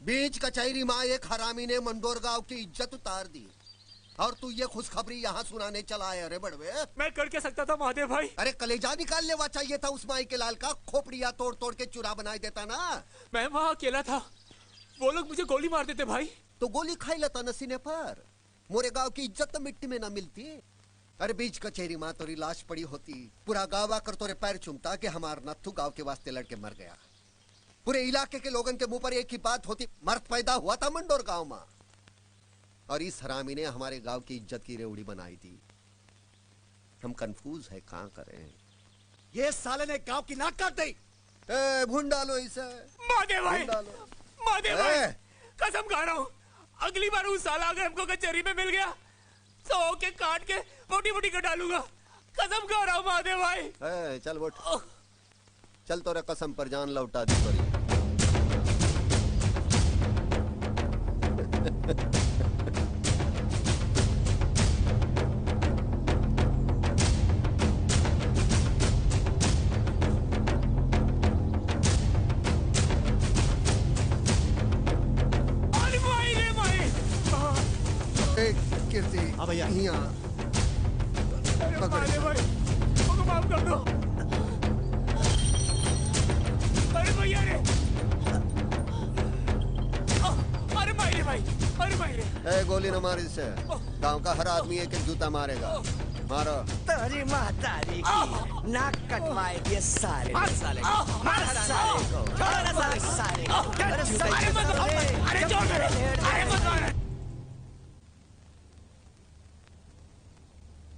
बीच कचहरी माँ एक हरामी ने मंडोर गांव की इज्जत उतार दी और तू ये खुशखबरी यहाँ सुनाने चला है। अरे बड़वे, मैं कर क्या सकता था महादेव भाई? अरे कलेजा निकाल लेवा चाहिए था उस माई के लाल का। खोपड़िया तोड़ तोड़ के चुरा बनाई देता ना। मैं वहाँ अकेला था, वो लोग मुझे गोली मार देते भाई। तो गोली खाई लेता न सीने पर। मोरे गांव की इज्जत तो मिट्टी में न मिलती। अरे बीच कचहरी माँ तोरी लाश पड़ी होती, पूरा गाँव आकर तोरे पैर चूमता कि हमार नत्थु गाँव के वास्ते लड़के मर गया। पूरे इलाके के लोगों के मुंह पर एक ही बात होती, मर्द पैदा हुआ था मंडोर गांव में। और इस हरामी ने हमारे गांव की इज्जत की रेवड़ी बनाई थी। हम कंफ्यूज है, कहां करें। ये साले ने गांव की नाक काट दी। भून डालो इसे। महादेव भाई, महादेव भाई, कसम खा रहा हूँ, अगली बार उस साला अगर हमको कचहरी में मिल गया, 100 के काट के मोटी मोटी कर डालूंगा। कसम खा रहा हूँ महादेव भाई। चल उठ, चल तोरे कसम पर जान लौटा दी तोरी। हाँ भैया, महादेव भाई, मुझको माफ कर दो। अरे भैया रे, अरे मायरे भाई, अरे मायरे। गोली न मार इससे, गांव का हर आदमी एक एक जूता मारेगा। मारो। तेरी महतारी की नाक कटवाए दिए सारे साले को। मार साले को, साले को। अरे छोड़ दे, अरे मत मार।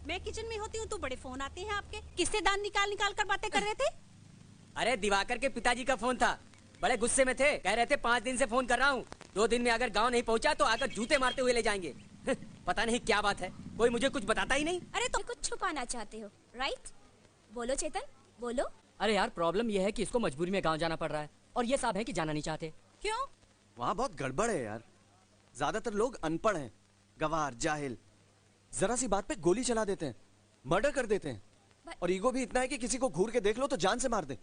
मैं किचन में होती हूँ तो बड़े फोन आते हैं आपके। किससे दान निकाल निकाल कर बातें कर रहे थे? अरे दिवाकर के पिताजी का फोन था, बड़े गुस्से में थे। कह रहे थे 5 दिन से फोन कर रहा हूँ, 2 दिन में अगर गांव नहीं पहुँचा तो आकर जूते मारते हुए ले जाएंगे। पता नहीं क्या बात है, कोई मुझे कुछ बताता ही नहीं। अरे तुम कुछ छुपाना चाहते हो, राइट? बोलो चेतन, बोलो। अरे यार, प्रॉब्लम यह है कि इसको मजबूरी में गाँव जाना पड़ रहा है और ये साहब है कि जाना नहीं चाहते। क्यों? वहाँ बहुत गड़बड़ है यार। ज्यादातर लोग अनपढ़ हैं, गवार, जाहिल। जरा सी बात पे गोली चला देते हैं, मर्डर कर देते हैं, और ईगो भी इतना है कि किसी को घूर के देख लो तो जान से मार दे।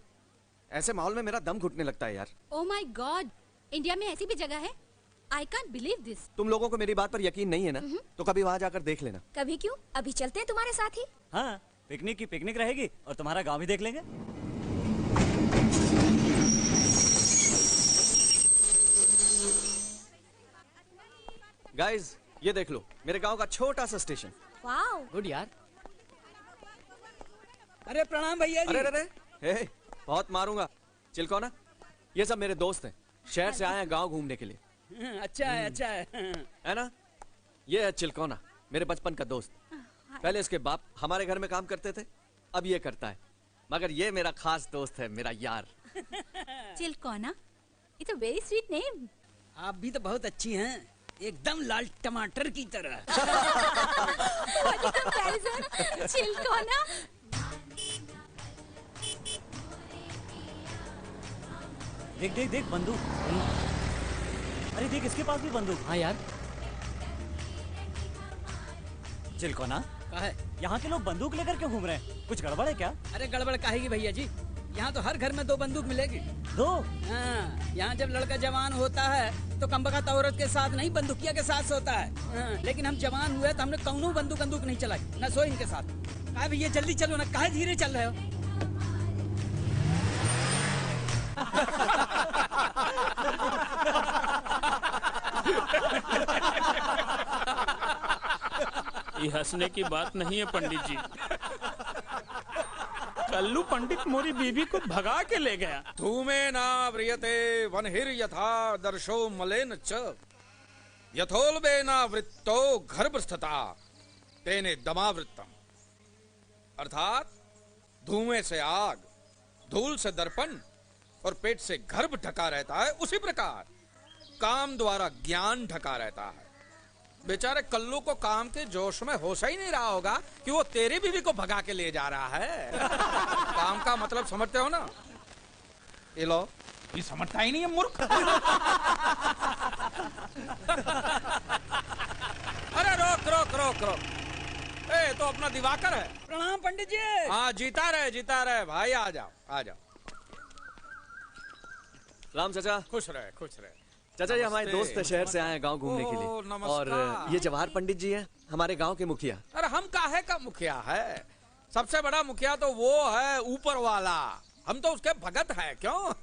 ऐसे माहौल में मेरा दम घुटने लगता है यार। ओह माय गॉड, इंडिया में ऐसी भी जगह है? I can't believe this. तुम लोगों को मेरी बात पर यकीन नहीं है ना, तो कभी वहाँ जाकर देख लेना। कभी क्यों, अभी चलते हैं तुम्हारे साथ ही। हाँ, पिकनिक की पिकनिक रहेगी और तुम्हारा गांव भी देख लेंगे। गाइस, ये देख लो, मेरे गांव का छोटा सा स्टेशन। वाओ, गुड यार। अरे प्रणाम भैया जी। अरे हे, बहुत मारूंगा। चिलको ना, ये सब मेरे दोस्त हैं, शहर से आए हैं गांव घूमने के लिए। अच्छा है, अच्छा है ना? ये है चिलकोना, मेरे बचपन का दोस्त। पहले इसके बाप हमारे घर में काम करते थे, अब ये करता है। मगर ये मेरा खास दोस्त है, मेरा यार। Chilkona, it's a very sweet name. आप भी तो बहुत अच्छी हैं, एकदम लाल टमाटर की तरह। चिलकोना। देख देख देख, बंदूक। अरे देख, इसके पास भी बंदूक। हाँ यार। चिलकोना, क्या है? यहाँ के लोग बंदूक लेकर क्यों घूम रहे हैं? कुछ गड़बड़ है क्या? अरे गड़बड़ काहेगी भैया जी, यहाँ तो हर घर में 2 बंदूक मिलेगी। 2? हाँ, यहाँ जब लड़का जवान होता है तो कमबख्त औरत के साथ नहीं, बंदूकिया के साथ सोता है। हाँ, लेकिन हम जवान हुए तो हमने कौनो बंदूक नहीं चलाई, न सो इनके साथ। कहा भैया जल्दी चलो ना, काहे धीरे चल रहे हो? ये हंसने की बात नहीं है पंडित जी। कल्लू पंडित मोरी बीबी को भगा के ले गया। धूमे ना व्रियते वनहिर यथा दर्शो मलेन च यथोल्बे ना वृत्तो गर्भस्थता तेने दमावृत्तम। अर्थात धुएं से आग, धूल से दर्पण और पेट से गर्भ ढका रहता है, उसी प्रकार काम द्वारा ज्ञान ढका रहता है। बेचारे कल्लू को काम के जोश में होश ही नहीं रहा होगा कि वो तेरी बीवी को भगा के ले जा रहा है। काम का मतलब समझते हो ना? ये लो, ये समझता ही नहीं है मूर्ख। अरे रोक रोक रोक रोक, ए तो अपना दिवाकर है। प्रणाम पंडित जी। हाँ, जीता रहे भाई, आ जाओ आ जाओ। राम चाचा। खुश रहे, खुश रहे। चाचा ये हमारे दोस्त शहर से आए हैं गांव घूमने के लिए। और ये जवाहर पंडित जी हैं, हमारे गांव के मुखिया। अरे हम काहे का मुखिया है? सबसे बड़ा मुखिया तो वो है ऊपर वाला, हम तो उसके भगत हैं। क्यों?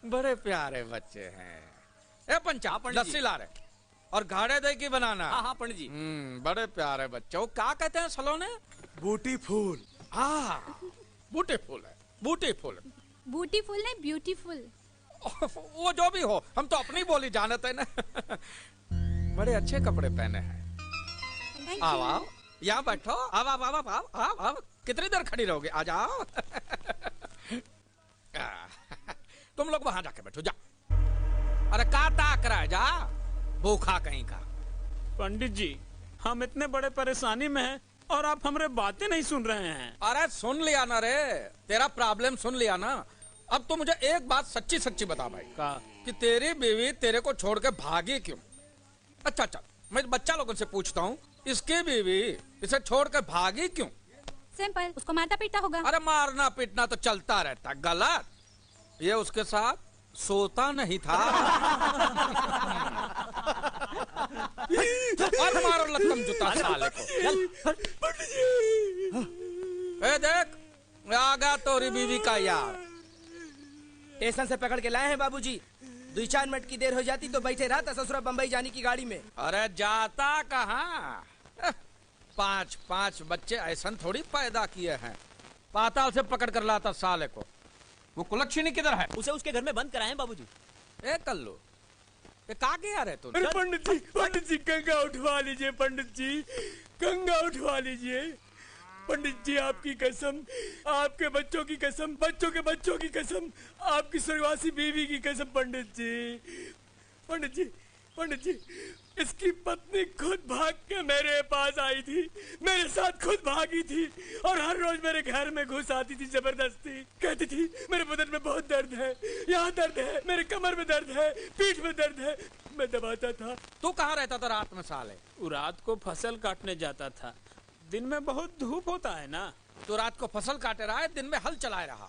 बड़े प्यारे बच्चे हैं। ए पंचा, लस्सी ला रहे और घाड़े दही की बनाना। हाँ हाँ पंडित जी। बड़े प्यारे बच्चे। वो क्या कहते हैं सलोने? बूटी फूल। हाँ बूटी फूल है, बूटी फूल। बूटी फूल नहीं, ब्यूटीफुल। वो जो भी हो, हम तो अपनी बोली जानते हैं ना। बड़े अच्छे कपड़े पहने हैं। आओ आओ, यहाँ बैठो। आओ आओ आओ आओ आओ आओ। कितनी देर खड़ी रहोगे? आ जाओ। तुम लोग वहां जाके बैठो, जा। अरे का ताक रहा है, जा भूखा कहीं का। पंडित जी हम इतने बड़े परेशानी में हैं और आप हमारे बातें नहीं सुन रहे हैं। अरे सुन लिया ना रे, तेरा प्रॉब्लम सुन लिया ना। अब तो मुझे एक बात सच्ची सच्ची बता भाई कि तेरी बीवी तेरे को छोड़ के भागी क्यों? अच्छा अच्छा, मैं बच्चा लोगों से पूछता हूँ, इसकी बीवी इसे छोड़ के भागी क्यों? सिंपल, उसको मारता पीटा होगा। अरे मारना पीटना तो चलता रहता। गलत, ये उसके साथ सोता नहीं था। और मारो लत्तम जूता साले को। ए देख, आ गया तोरी बीवी का यार। स्टेशन से पकड़ के लाए हैं बाबूजी। 2-4 मिनट की देर हो जाती तो बैठे रहा था ससुरा बम्बई जाने की गाड़ी में। अरे जाता कहाँ? 5 बच्चे ऐसा थोड़ी पैदा किए हैं। पाताल से पकड़ कर लाता साले को। वो कुलक्षणी किधर है? उसे उसके घर में बंद कराए हैं बाबूजी। ए कल्लू, ये कहाँ गया रे तू? अरे पंडित जी गंगा उठवा लीजिए। पंडित जी गंगा उठवा लीजिए। पंडित जी आपकी कसम, आपके बच्चों की कसम, बच्चों के बच्चों की कसम, आपकी स्वर्गवासी बीवी की कसम। पंडित जी इसकी पत्नी खुद भाग के मेरे पास आई थी, मेरे साथ खुद भागी थी और हर रोज मेरे घर में घुस आती थी जबरदस्ती। कहती थी मेरे बदन में बहुत दर्द है, यहाँ दर्द है, मेरे कमर में दर्द है, पीठ में दर्द है। मैं दबाता था। तू कहाँ रहता था रात में साले? रात को फसल काटने जाता था। दिन में बहुत धूप होता है ना। तो रात को फसल काटे रहा है, दिन में हल चलाए रहा।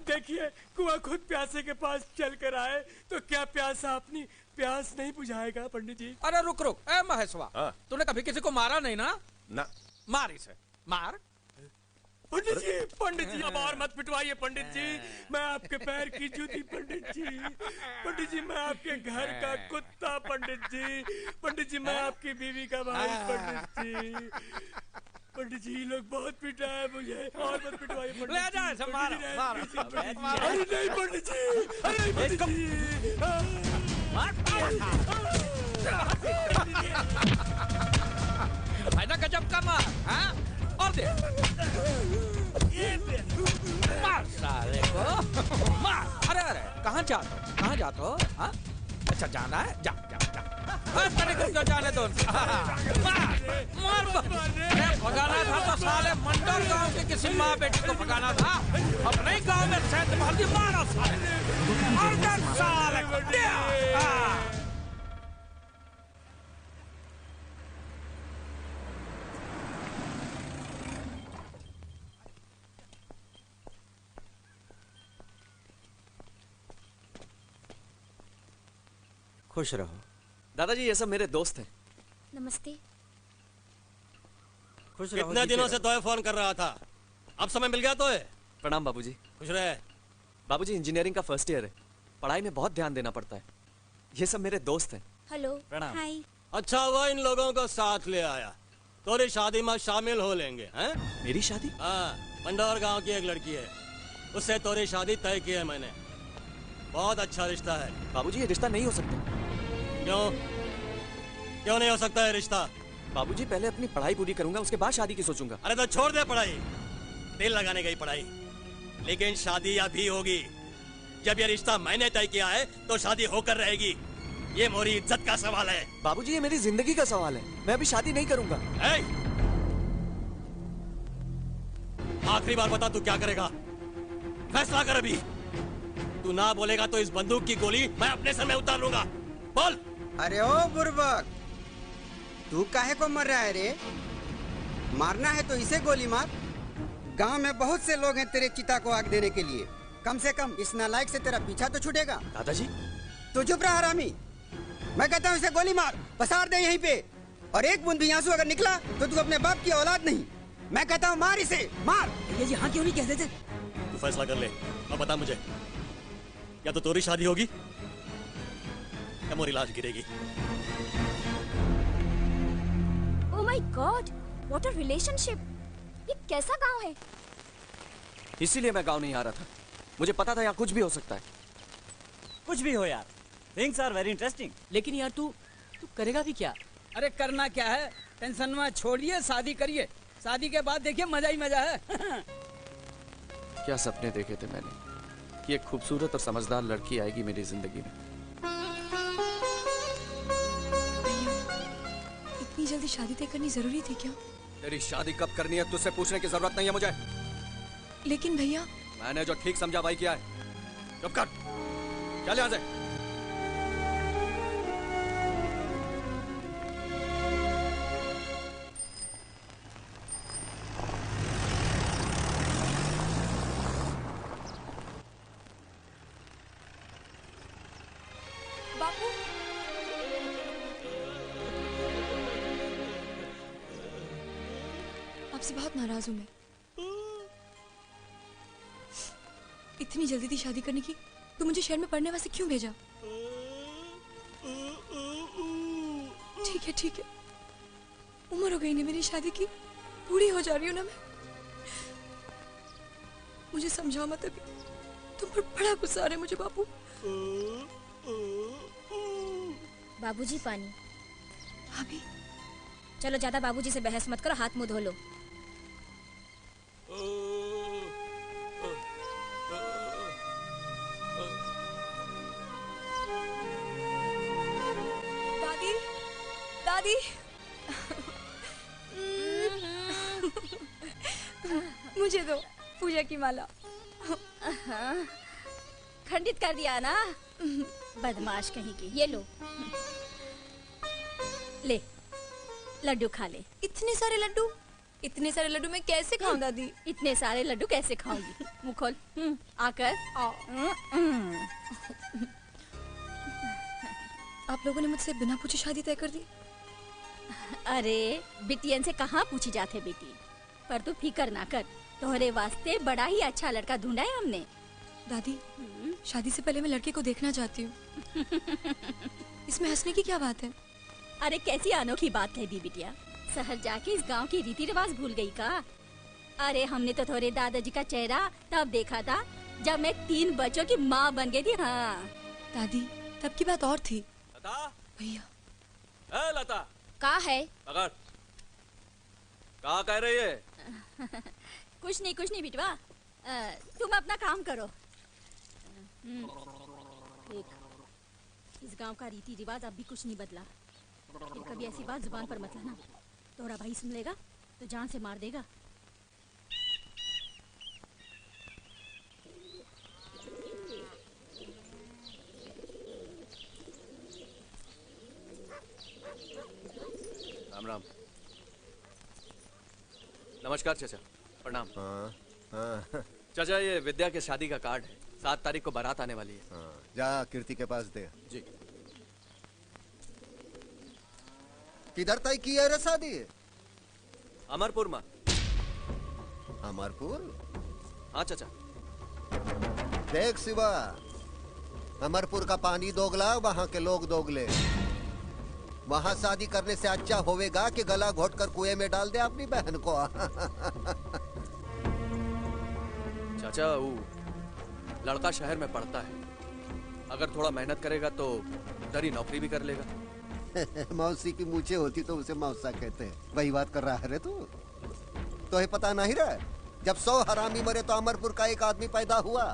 देखिए कुआं खुद प्यासे के पास चल कर आए तो क्या प्यासा अपनी प्यास नहीं बुझाएगा? पंडित जी। अरे रुक रुक, ए महेशवा, तूने कभी किसी को मारा नहीं ना? ना। मार इसे, मार। पंडित जी अब और मत पिटवाइए। पंडित जी मैं आपके पैर की जूती। पंडित जी मैं आपके घर का कुत्ता। पंडित जी मैं आपकी बीवी का भाई। पंडित जी लोग बहुत पिटा है मुझे, और मत पिटवाइए। ले जा इसे, मार। अरे नहीं पंडित जी, अरे पंडित जी ना गजब का मार। हाँ? और दे, मार साले को, मार। अरे अरे कहाँ जाते हो? हाँ? अच्छा जाना है, जा जा जा। तनिक जाने दो। मार भगाना था तो साले मंडल गांव के किसी माँ बेटी को भगाना था। अपने गांव में सेंध भर दी, मारो साले को। खुश रहो। दादाजी ये सब मेरे दोस्त हैं। नमस्ते। खुश रहो। कितने दिनों से तोहे फोन कर रहा था, अब समय मिल गया तोहे। प्रणाम बाबूजी। खुश रहे। बाबूजी इंजीनियरिंग का फर्स्ट ईयर है, पढ़ाई में बहुत ध्यान देना पड़ता है। ये सब मेरे दोस्त हैं। हेलो। प्रणाम। हाय। अच्छा हुआ इन लोगों को साथ ले आया, तोरी शादी में शामिल हो लेंगे। हैं? मेरी शादी? हाँ, मंडौर गांव की एक लड़की है, उससे तोरी शादी तय की है मैंने। बहुत अच्छा रिश्ता है। बाबूजी ये रिश्ता नहीं हो सकता। क्यों नहीं हो सकता है रिश्ता? बाबूजी पहले अपनी पढ़ाई पूरी करूंगा, उसके बाद शादी की सोचूंगा। अरे तो छोड़ दे पढ़ाई, दिल लगाने गई पढ़ाई, लेकिन शादी अभी होगी। जब ये रिश्ता मैंने तय किया है तो शादी होकर रहेगी। ये मोरी इज्जत का सवाल है। बाबूजी ये मेरी जिंदगी का सवाल है, मैं अभी शादी नहीं करूंगा। आखिरी बार बता तू क्या करेगा, फैसला कर अभी। तू ना बोलेगा तो इस बंदूक की गोली मैं अपने सर में उतार लूंगा। बोल। अरे ओ बुर्बक, तू काहे को मर रहा है रे? मारना है तो इसे गोली मार। गांव में बहुत से लोग हैं तेरे चिता को आग देने के लिए। कम से कम इस नालायक से तेरा पीछा तो छूटेगा। दादाजी तू चुप रहा हरामी। मैं कहता हूँ इसे गोली मार, पसार दे यहीं पे। और एक बूंद भी आंसू अगर निकला तो तू अपने बाप की औलाद नहीं। मैं कहता हूँ मार इसे, मार। ये हाँ क्यों नहीं कहते थे? तू फैसला कर ले, अब बता मुझे, या तो तोरी शादी होगी या मोरी लाश गिरेगी। Oh my God, what a relationship. ये कैसा गांव है? इसीलिए मैं गांव नहीं आ रहा था, मुझे पता था यहाँ कुछ भी हो सकता है। कुछ भी हो यार, थिंग्स आर वेरी इंटरेस्टिंग। लेकिन यार तू करेगा भी क्या? अरे करना क्या है, टेंशन में छोड़िए, शादी करिए। शादी के बाद देखिए मजा ही मजा है। क्या सपने देखे थे मैंने कि एक खूबसूरत और समझदार लड़की आएगी मेरी जिंदगी में। इतनी जल्दी शादी तय करनी जरूरी थी क्या? तेरी शादी कब करनी है तुझसे पूछने की जरूरत नहीं है मुझे। लेकिन भैया, मैंने जो ठीक समझा वही किया है। चुप कर, चल यहाँ से। बापू, आपसे बहुत नाराज हूं मैं। इतनी जल्दी थी शादी करने की, तो मुझे शहर में पढ़ने वास्ते क्यों भेजा? ठीक है, उम्र हो गई ना मेरी शादी की, बूढ़ी हो जा रही हूँ ना मैं। मुझे समझाओ मत अभी, तुम पर बड़ा गुस्सा आ रहा है मुझे बापू। बाबूजी पानी। भाभी, चलो ज्यादा बाबूजी से बहस मत करो, हाथ मुंह धो लो। दादी, मुझे दो पूजा की माला। खंडित कर दिया ना, बदमाश कहीं की। ये लो, ले लड्डू खा ले। इतने सारे लड्डू मैं कैसे खाऊं दादी? इतने सारे लड्डू कैसे खाऊंगी? मुंह खोल, आकर आओ। आप लोगों ने मुझसे बिना पूछे शादी तय कर दी? अरे बिटियन से कहाँ पूछी जाते बेटी, पर तू फिकर ना कर, तोहरे वास्ते बड़ा ही अच्छा लड़का ढूंढा है हमने। दादी, शादी से पहले मैं लड़के को देखना चाहती हूँ। इसमें हंसने की क्या बात है? अरे कैसी अनोखी बात कह दी बिटिया, शहर जाके इस गांव की रीति रिवाज भूल गई का? अरे हमने तो थोड़े दादाजी का चेहरा तब देखा था जब मैं 3 बच्चों की माँ बन गई थी। हाँ दादी, तब की बात और थी। लता, भैया। लता, का है? अगर क्या कह रही है? कुछ नहीं बिटवा, तुम अपना काम करो। देख, इस गांव का रीति रिवाज अब भी कुछ नहीं बदला। फिर कभी ऐसी बात जुबान पर मत लाना, तोरा भाई सुन लेगा तो जान से मार देगा। राम राम। नमस्कार चाचा, प्रणाम। चाचा, ये विद्या के शादी का कार्ड है, 7 तारीख को बारात आने वाली है। जा कीर्ति के पास दे। जी। किधर तय की है रे शादी? अमरपुर में। अमरपुर? हाँ चाचा। देख शिवा, अमरपुर का पानी दोगला, वहाँ के लोग दोगले। वहाँ शादी करने से अच्छा होवेगा कि गला घोटकर कुएं में डाल दे अपनी बहन को। चाचा, वो लड़का शहर में पढ़ता है, अगर थोड़ा मेहनत करेगा तो दरी नौकरी भी कर लेगा। मौसी की मूछे होती तो उसे मौसा कहते हैं। वही बात कर रहा है रे तू? तो ये पता नहीं रहा, जब 100 हरामी मरे तो अमरपुर का एक आदमी पैदा हुआ।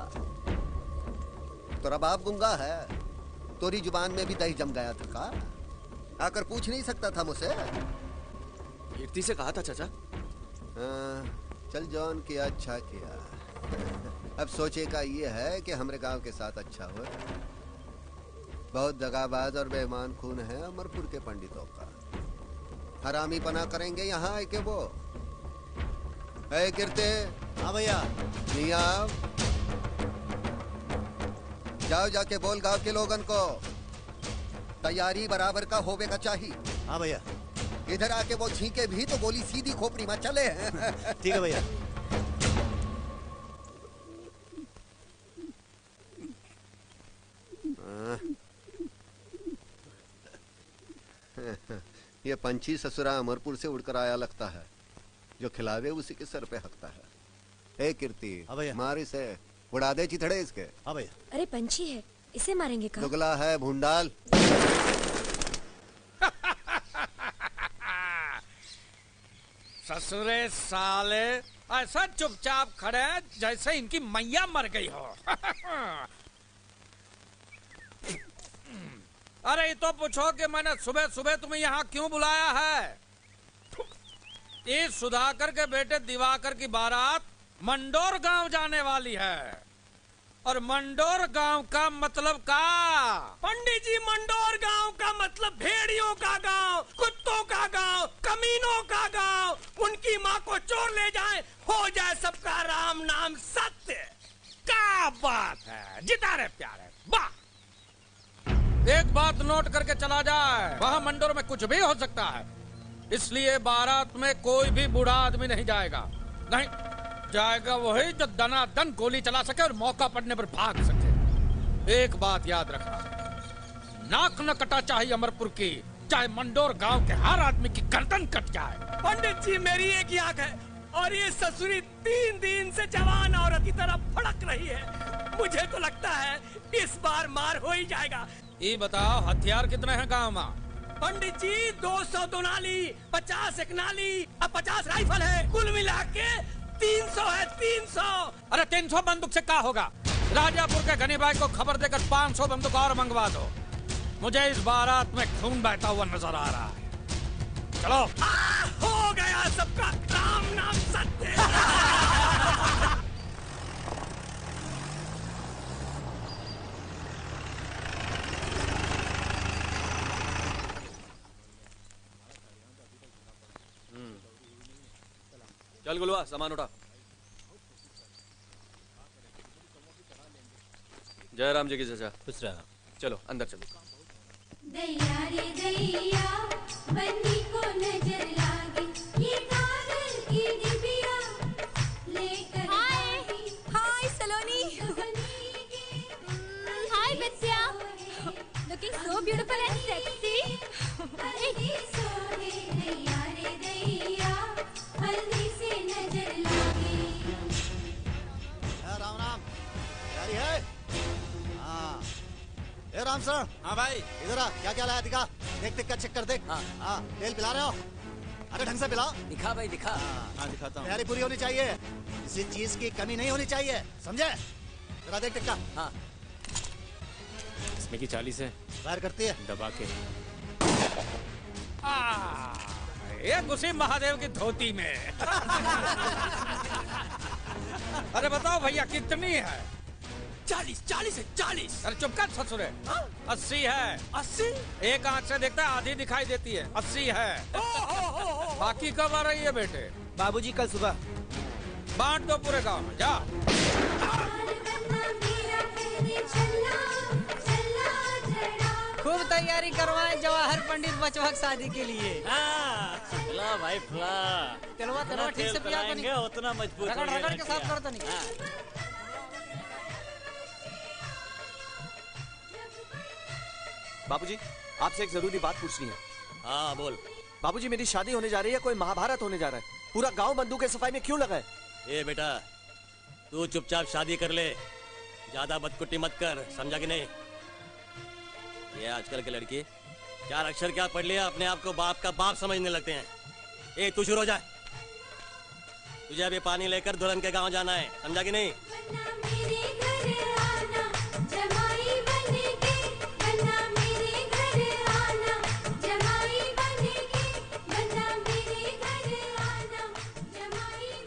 तेरा बाप गुंगा है, तोरी जुबान में भी दही जम गया था का? आकर पूछ नहीं सकता था मुझसे? कीर्ति से कहा था चाचा। चल जॉन किया, अच्छा किया। अब सोचे का ये है कि हमारे गांव के साथ अच्छा हो। बहुत दगाबाज और बेईमान खून है अमरपुर के पंडितों का। हरामी पना करेंगे यहाँ आए के वो। है कीर्ति? हाँ भैया। नहीं आप जाओ जाके बोल गांव के लोगन को तैयारी बराबर का होवे का चाहिए। हाँ भैया। इधर आके वो छींके भी तो गोली सीधी खोपड़ी में चले। ठीक है भैया। ये पंछी ससुरा अमरपुर से उड़कर आया लगता है, जो खिलावे उसी के सर पे हकता है। ए कीर्ति, मार इसे, उड़ा दे चिथड़े इसके। हाँ भैया। अरे पंछी है, इसे मारेंगे का? दुगला है भूंडाल। ससुरे साले ऐसा चुपचाप खड़े हैं जैसे इनकी मैया मर गई हो। अरे ये तो पूछो कि मैंने सुबह सुबह तुम्हें यहाँ क्यों बुलाया है? इस सुधाकर के बेटे दिवाकर की बारात मंडोर गांव जाने वाली है, और मंडोर गांव का मतलब का? पंडित जी, मंडोर गांव का मतलब भेड़ियों का गांव, कुत्तों का गांव, कमीनों का गांव। उनकी माँ को चोर ले जाए, हो जाए सबका राम नाम सत्य। क्या बात है, जिता रहे प्यारे, वाह। एक बात नोट करके चला जाए, वहाँ मंडोर में कुछ भी हो सकता है, इसलिए बारात में कोई भी बूढ़ा आदमी नहीं जाएगा। नहीं जाएगा वही जो दनादन गोली चला सके और मौका पड़ने पर भाग सके। एक बात याद रखना, नाक न कटा चाहिए अमरपुर की, चाहे मंडोर गांव के हर आदमी की गर्दन कट जाए। पंडित जी, मेरी एक ही आंख है और ये ससुरी 3 दिन से जवान औरत की तरह फड़क रही है। मुझे तो लगता है इस बार मार हो ही जाएगा। ये बताओ, हथियार कितने हैं गांव में? पंडित जी, 200 दोनाली, 50 एक नाली और 50 राइफल है, कुल मिला के 300 है। 300। अरे 300 बंदूक से क्या होगा? राजापुर के गनी भाई को खबर देकर 500 बंदूक और मंगवा दो। मुझे इस बारात में खून बहता हुआ नजर आ रहा है। चलो। हो गया सबका राम नाम सत्य। चल गुलवा, सामान उठा। जयराम जी की चचा। खुश रहा। चलो अंदर चलो। दैया रे दैया, बन्नी को नजर लागी, ये कागज की डिबिया लेकर। हाय सलोनी। हाय बच्चा। Looking so beautiful and sexy. दैया रे दैया, हल्दी से नजर लागी। राम राम, तैयारी है? हाँ। ए राम सर। हाँ भाई। इधर आ, क्या क्या लाया दिखा। देख देख कर चेक कर, देख। हाँ तेल पिला रहे हो? अरे ढंग से पिलाओ। दिखा भाई दिखा। हाँ दिखाता हूँ। तैयारी पूरी होनी चाहिए, किसी चीज की कमी नहीं होनी चाहिए, समझे? जरा देख टिक्का। हाँ। इसमें की 40 है। फायर करती है। दबा के। ये घुसी महादेव की धोती में। अरे बताओ भैया कितनी है? 40 है 40। अरे चुप कर ससुरे। 80 है। 80? एक आंख से देखता है, आधी दिखाई देती है। 80 है। बाकी कब आ रही है बेटे? बाबूजी कल सुबह। बांट दो पूरे गांव में, जा। खूब तैयारी करवाएं जवाहर पंडित बचवा की शादी के लिए। फुला भाई फुला। तेलवा ठीक से पिया तो नहीं, उतना मजबूत रगड़ रगड़ के साफ कर तो नहीं। बाबूजी, आपसे एक जरूरी बात पूछनी है। हाँ बोल। बाबूजी, मेरी शादी होने जा रही है, कोई महाभारत होने जा रहा है, पूरा गांव बंदूक सफाई में क्यों लगा है? ए बेटा, तू चुपचाप शादी कर ले, ज्यादा बदकुट्टी मत कर, समझा कि नहीं? ये आजकल के लड़की 4 अक्षर क्या पढ़ लिया, अपने आप को बाप का बाप समझने लगते हैं। ए तू शुरू हो जा, तुझे अभी पानी लेकर दुल्हन के गांव जाना है, समझा कि नहीं?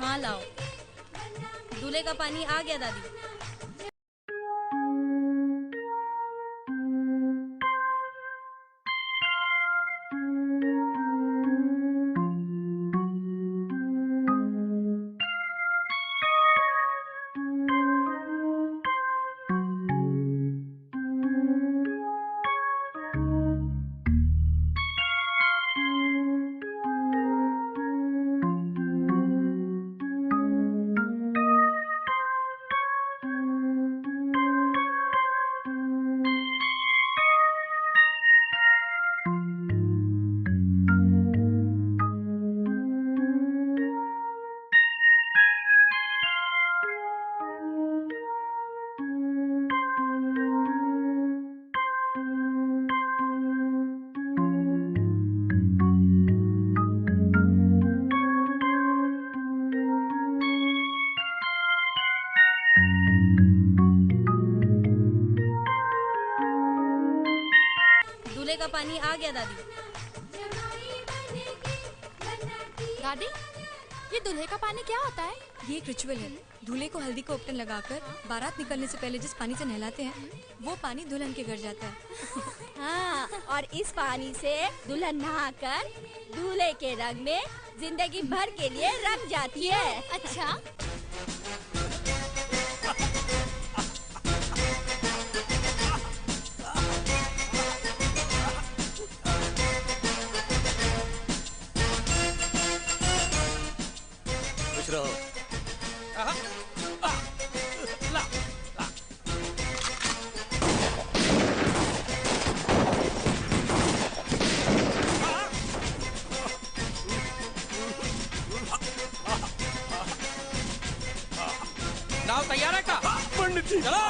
हाँ लाओ, दूल्हे का पानी आ गया दादी। पानी आ गया दादी। दादी, ये दूल्हे का पानी क्या होता है? ये एक रिचुअल है। दूल्हे को हल्दी का उपटन लगाकर बारात निकलने से पहले जिस पानी से नहलाते हैं, वो पानी दुल्हन के घर जाता है। हाँ, और इस पानी से दुल्हन नहाकर दूल्हे के रंग में जिंदगी भर के लिए रंग जाती है। अच्छा, खुश रहो। नाव तैयार है का? पंडित जी चलो।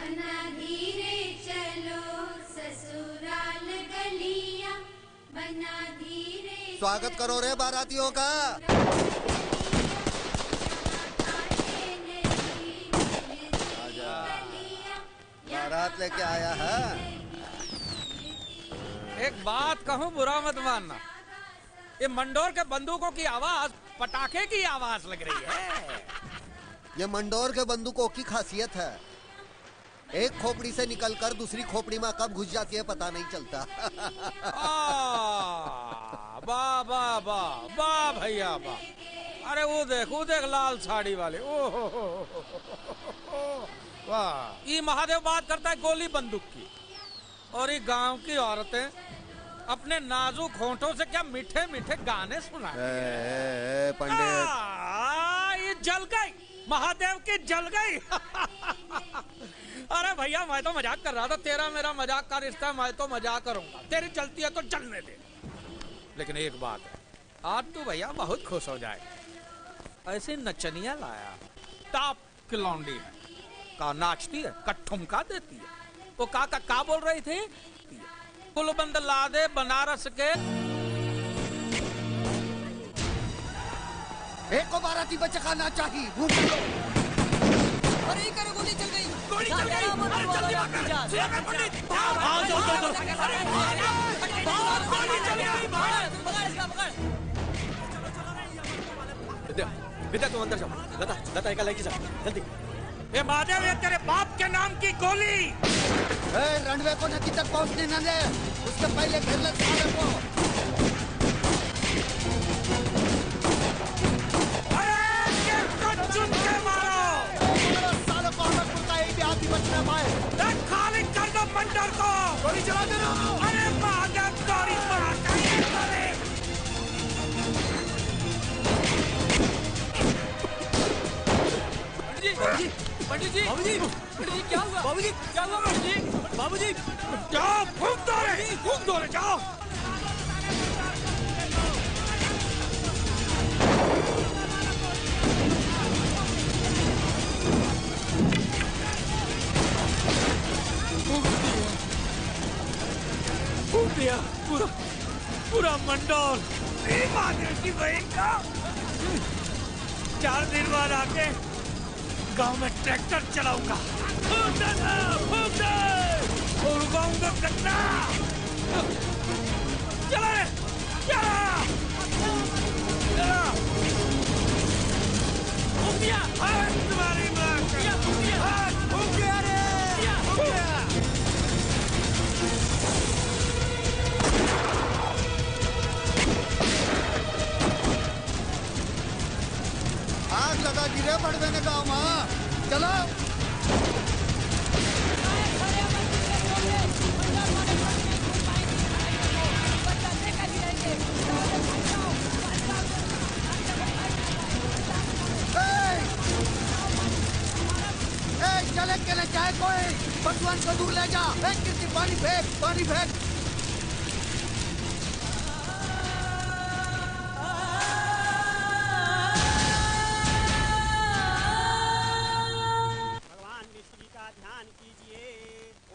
बना धीरे चलो ससुराल गलियां, बना धीरे स्वागत करो रे बारातियों का। आजा, बारात लेके आया है। एक बात कहूँ, बुरा मत मानना, ये मंडोर के बंदूकों की आवाज पटाखे की आवाज लग रही है। ये मंडोर के बंदूकों की खासियत है, एक खोपड़ी से निकलकर दूसरी खोपड़ी में कब घुस जाती है पता नहीं चलता। वाह वाह वाह वाह भैया वाह। अरे वो देख लाल साड़ी वाले। ओहो वाह। ये महादेव बात करता है गोली बंदूक की, और ये गांव की औरतें अपने नाजुक होंठों से क्या मीठे मीठे गाने सुना। पंडित, ये जल गई, महादेव की जल गई। अरे भैया मैं तो मजाक कर रहा था, तेरा मेरा मजाक का रिश्ता है, मैं तो मजाक करूंगा, तेरी चलती है तो चलने दे। लेकिन एक बात है, आज तू भैया बहुत खुश हो जाए। ऐसे नचनिया लाया, टॉप की लौंडी है, का नाचती है, का ठुमका देती है। वो का बोल रही थी? कुलबंद ला दे बनारस के। एक को बाराती बच्चे खाना चाहिए। अरे करो, गोली चल गई। गोली चल गई। अरे जल्दी भाग। सुधाकर पंडित। हाँ दो। अरे गोली चल गई। पकड़ इसका, पकड़। विद्या तुम अंदर जाओ। लता एक लेके जा जल्दी। ये महादेव, ये तेरे बाप के नाम की गोली। रणवे को नदी तक पहुंचने न दे, उसके पहले घेर ले साले को। चुन के मारो सालों को, हमें खुद का एक भी आदमी बच न पाए। खाली कर दो मंडल को। गोली चला दे ना। अरे महादेव गोली मारता है गोली। पंडित जी क्या हुआ? बाबूजी क्या हुआ? बाबूजी जाओ, फूंक दो रे जाओ। फूंक दिया पूरा मंडोर। महादेव की बहन का 4 दिन बाद आके गांव में ट्रैक्टर चलाऊंगा। उड़वाऊंगा कट्टा। चला रे, चला। तुम्हारी माँ का रे। आग लगा दी रे बड़वे ने गाँव में। चलो चले के ले जाए कोई, भगवान को दूर ले जा। किसी पानी फेंक। स्नान कीजिए।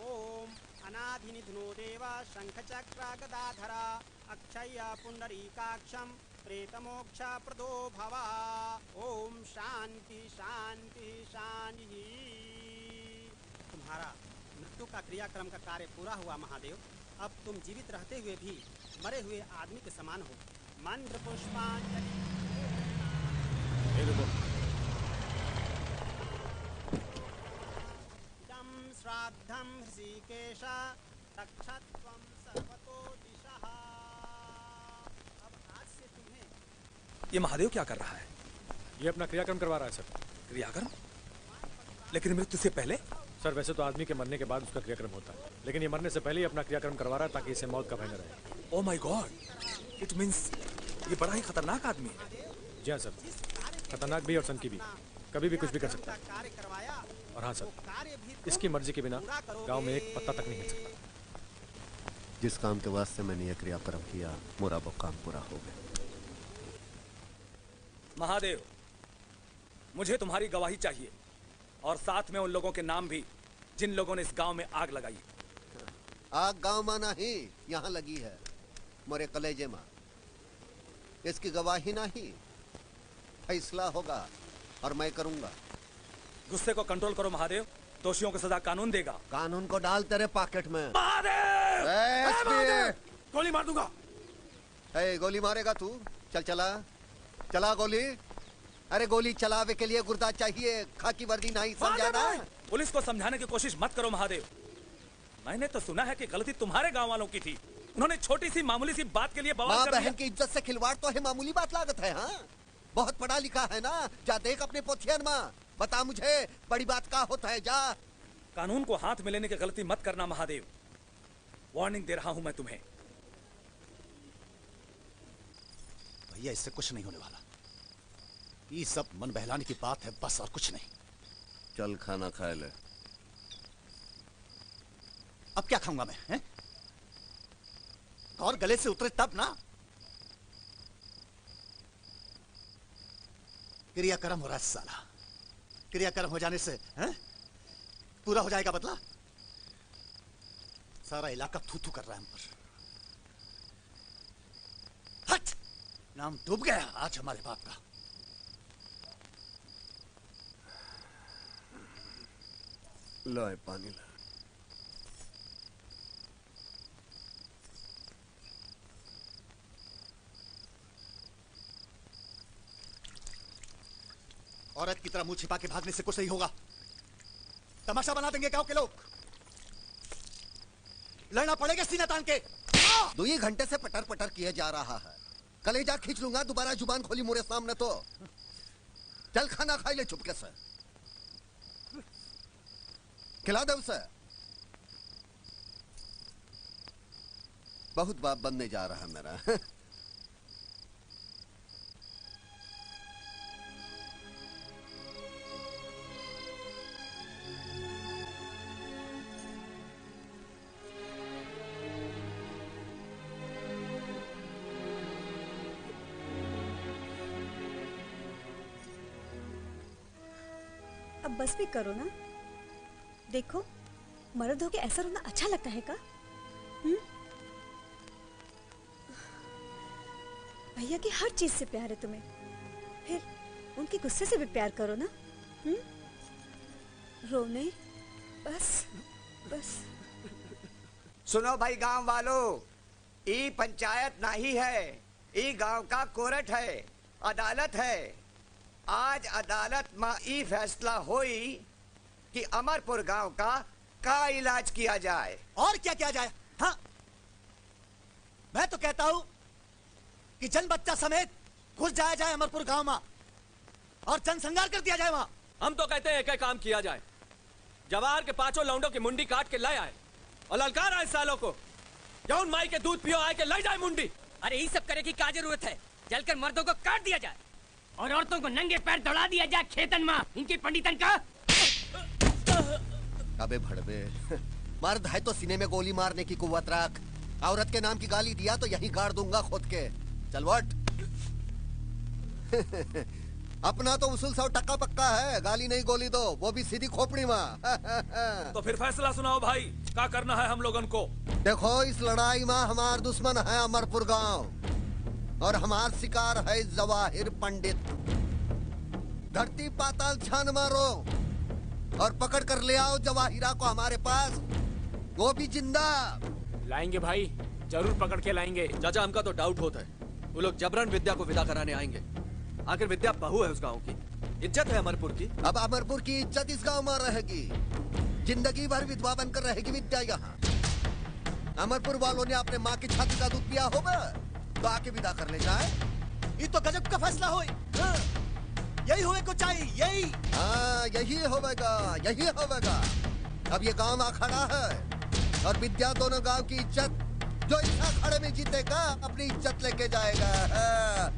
ओम अनाधिनिधनो देवा शंख चक्र गदाधरा अक्षय पुंडरीकाक्षम प्रेतमोक्ष प्रदो भवा। ओम शांति शांति शांति। तुम्हारा मृत्यु का क्रियाक्रम का कार्य पूरा हुआ महादेव। अब तुम जीवित रहते हुए भी मरे हुए आदमी के समान हो। मंत्र पुष्पांजलि। दम श्राद्धम ऋषिकेश तक्षत्वं सर्वतो दिशः। अब आज से तुम्हें ये महादेव क्या कर रहा है? ये अपना क्रियाक्रम करवा रहा है सर। क्रियाक्रम? लेकिन मृत्यु से पहले? सर वैसे तो आदमी के मरने के बाद उसका क्रियाक्रम होता है, लेकिन ये मरने से पहले ही अपना क्रियाक्रम करवा रहा है ताकि इसे मौत का भय न रहे। Oh my God, it means ये बड़ा ही खतरनाक आदमी है। जी हाँ सर, खतरनाक भी और सनकी भी, कभी भी कुछ भी कर सकता है। और हाँ सर, इसकी मर्जी के बिना गांव में एक पत्ता तक नहीं हिल सकता। जिस काम के वास्ते मैंने यह क्रियाक्रम किया, मेरा वो काम पूरा हो गया। महादेव, मुझे तुम्हारी गवाही चाहिए और साथ में उन लोगों के नाम भी जिन लोगों ने इस गांव में आग लगाई। आग गांव में नहीं, यहाँ लगी है मोरे कलेजे में। इसकी गवाही नहीं, फैसला होगा और मैं करूंगा। गुस्से को कंट्रोल करो महादेव, दोषियों को सजा कानून देगा। कानून को डाल तेरे पॉकेट में। महादेव! गोली मार दूंगा। गोली मारेगा तू? चल चला चला गोली। अरे गोली चलावे के लिए गुर्दा चाहिए, खाकी वर्दी नहीं, समझा ना? पुलिस को समझाने की कोशिश मत करो महादेव। मैंने तो सुना है कि गलती तुम्हारे गांव वालों की थी। उन्होंने छोटी सी मामूली सी बात के लिए बवाल कर दिया। बहन की इज्जत से खिलवाड़ तो है मामूली बात लागत है। हाँ, बहुत पढ़ा लिखा है ना, जा देख अपने पोथियन में, बता मुझे बड़ी बात का होता है। जा। कानून को हाथ में लेने की गलती मत करना महादेव, वार्निंग दे रहा हूं मैं तुम्हें। भैया इससे कुछ नहीं होने वाला, ये सब मन बहलाने की बात है बस, और कुछ नहीं। चल खाना खा ले। अब क्या खाऊंगा मैं, हैं? और गले से उतरे तब ना। क्रियाक्रम हो रहा है साला, क्रियाक्रम हो जाने से हैं? पूरा हो जाएगा बदला। सारा इलाका थू थू कर रहा है हम पर। हट! नाम डूब गया आज हमारे बाप का। लो पानी ला। औरत की तरह मुंह छिपा के भागने से कुछ नहीं होगा। तमाशा बना देंगे गांव के लोग। लड़ना पड़ेगा सीना तान के। 2 घंटे से पटर पटर किया जा रहा है, कलेजा खींच लूंगा दोबारा जुबान खोली मोरे सामने तो। चल खाना खाई ले चुपके से, खिला दे उसे। बहुत बाप बनने जा रहा है मेरा। अब बस भी करो ना। देखो, मर्द होके ऐसा रोना अच्छा लगता है का? भैया की हर चीज से प्यार है तुम्हें, फिर उनके गुस्से से भी प्यार करो ना। रोने बस बस। सुनो भाई गांव वालों, ई पंचायत नहीं है, ई गांव का कोर्ट है, अदालत है। आज अदालत में ई फैसला होई कि अमरपुर गांव का इलाज किया जाए। और क्या किया जाए? हाँ, मैं तो कहता हूं कि जन बच्चा समेत घुस जाया जाए अमरपुर गांव में और जनसंहार कर दिया जाए वहां। हम तो कहते हैं एक काम किया जाए, जवाहर के 5 लौंडों की मुंडी काट के ले आए और ललकार आए सालों को, जौन माई के दूध पियो आए के ले जाए मुंडी। अरे ये सब करे की क्या जरूरत है? जलकर मर्दों को काट दिया जाए और औरतों को नंगे पैर दौड़ा दिया जाए खेतन में इनके पंडितन का। अबे भड़वे, मर्द है तो सीने में गोली मारने की कुव्वत रख। औरत के नाम की गाली दिया तो यहीं गाड़ दूंगा खुद के। चल वट। अपना तो उसूल 100 टक्का पक्का है, गाली नहीं गोली दो, वो भी सीधी खोपड़ी में। तो फिर फैसला सुनाओ भाई, क्या करना है हम लोगन को? देखो, इस लड़ाई में हमार दुश्मन है अमरपुर गांव और हमार शिकार है जवाहिर पंडित। धरती पाताल छान मारो और पकड़ कर ले आओ जवाहिरा को हमारे पास, वो भी जिंदा। लाएंगे भाई, जरूर पकड़ के लाएंगे। चाचा, हमका तो डाउट होता है वो लोग जबरन विद्या को विदा कराने आएंगे। आखिर विद्या बहू है उस गांव की, इज्जत है अमरपुर की। अब अमरपुर की इज्जत इस गांव में रहेगी, जिंदगी भर विधवा बनकर रहेगी विद्या यहाँ। अमरपुर वालों ने अपने माँ की छाती का दूध पिया होगा तो आके विदा कर ले जाए। ये तो गजब का फैसला हो, यही होवे को चाहिए, यही। हाँ, यही होगा, यही होगा। अब ये गांव अखाड़ा है और विद्या दोनों गांव की इज्जत, जो इस अखाड़े में जीतेगा अपनी इज्जत लेके जाएगा।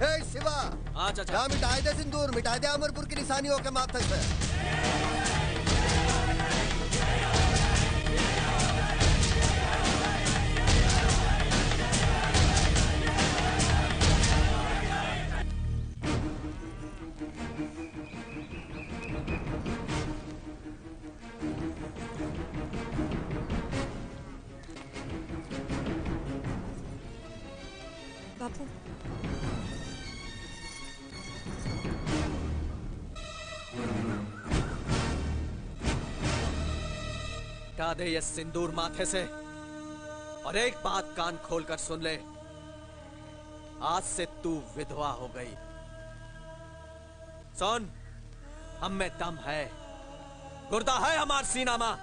हे शिवा, हाँ चाचा, मिटाए दे सिंदूर, मिटाए दे अमरपुर की निशानियों के माथे से। बापू, हटा दे ये सिंदूर माथे से और एक बात कान खोलकर सुन ले, आज से तू विधवा हो गई। सुन, हम में दम है, गुर्दा है हमार सीना में,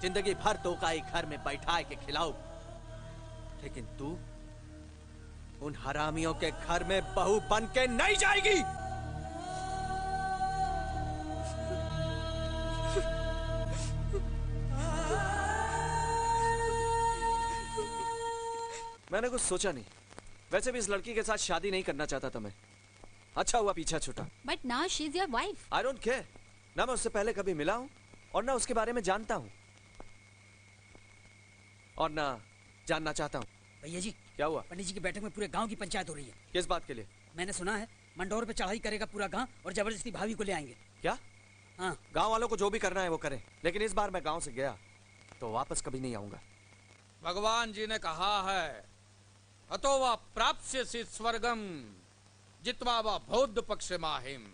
जिंदगी भर तो काई घर में बैठाए के खिलाऊ, लेकिन तू उन हरामियों के घर में बहू बन के नहीं जाएगी। मैंने कुछ सोचा नहीं, वैसे भी इस लड़की के साथ शादी नहीं करना चाहता था मैं। अच्छा हुआ पीछा छूटा। But now she is your wife. I don't care, ना मैं उससे पहले कभी मिला हूं और ना उसके बारे में जानता हूं और ना जानना चाहता हूं। भैया जी, क्या हुआ? पंडित जी की बैठक में पूरे गांव की पंचायत हो रही है। किस बात के लिए? मैंने सुना है मंडोर पे चढ़ाई करेगा पूरा गांव और जबरदस्ती भाभी को ले आएंगे। क्या? हाँ। गांव वालों को जो भी करना है वो करें, लेकिन इस बार मैं गांव से गया तो वापस कभी नहीं आऊंगा। भगवान जी ने कहा है, अतो वा प्राप्स्यसि स्वर्गम जित्वा वा बौद्ध पक्ष माहिम,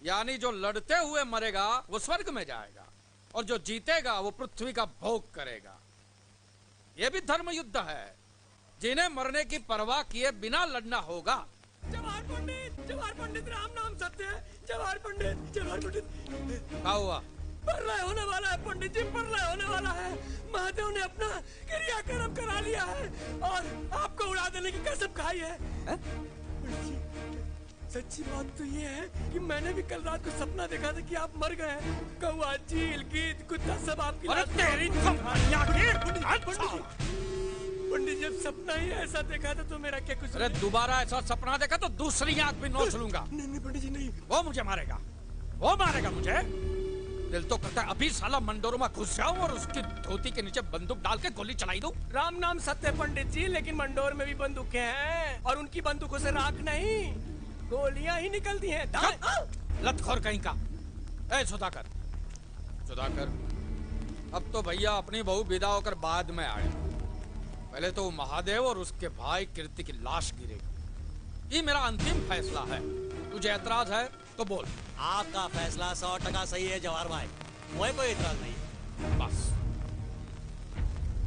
यानी जो लड़ते हुए मरेगा वो स्वर्ग में जाएगा और जो जीतेगा वो पृथ्वी का भोग करेगा। ये भी धर्म युद्ध है, जिन्हें मरने की परवाह किए बिना लड़ना होगा। जवाहर पंडित, राम नाम सत्य है। जवाहर पंडित, जवाहर पंडित। क्या हुआ? प्रलय होने वाला है पंडित जी, प्रलय होने वाला है। महादेव ने अपना क्रियाक्रम करा लिया है और आपको उड़ा देने की कसम खाई है। पंडित जी, सच्ची बात तो ये है कि मैंने भी कल रात को सपना देखा था कि आप मर गए। कौवा, चील, गीद, कुत्ता सब आपकी पंडित, जब सपना ही ऐसा देखा था तो मेरा क्या कुछ? अरे दोबारा ऐसा सपना देखा तो दूसरी आंख भी नोच लूंगा। नहीं पंडित जी, नहीं। वो मुझे मारेगा, वो मारेगा मुझे। दिल तो करता है अभी साला मंडोर में घुस जाऊं और उसकी धोती के नीचे बंदूक डाल के गोली चलाई दूं। राम नाम सत्य पंडित जी, लेकिन मंडोर में भी बंदूकें हैं और उनकी बंदूकों से राख नहीं, गोलियां ही निकलती हैं। लतखोर कहीं का। ए सुधाकर, सुधाकर, अब तो भैया अपनी बहू विदा होकर बाद में आए। पहले तो महादेव और उसके भाई कीर्ति की लाश गिरेगी। ये मेरा अंतिम फैसला है। तुझे ऐतराज है तो बोल। आपका फैसला 100% सही है जवाहर भाई, मुझे कोई ऐतराज नहीं है। बस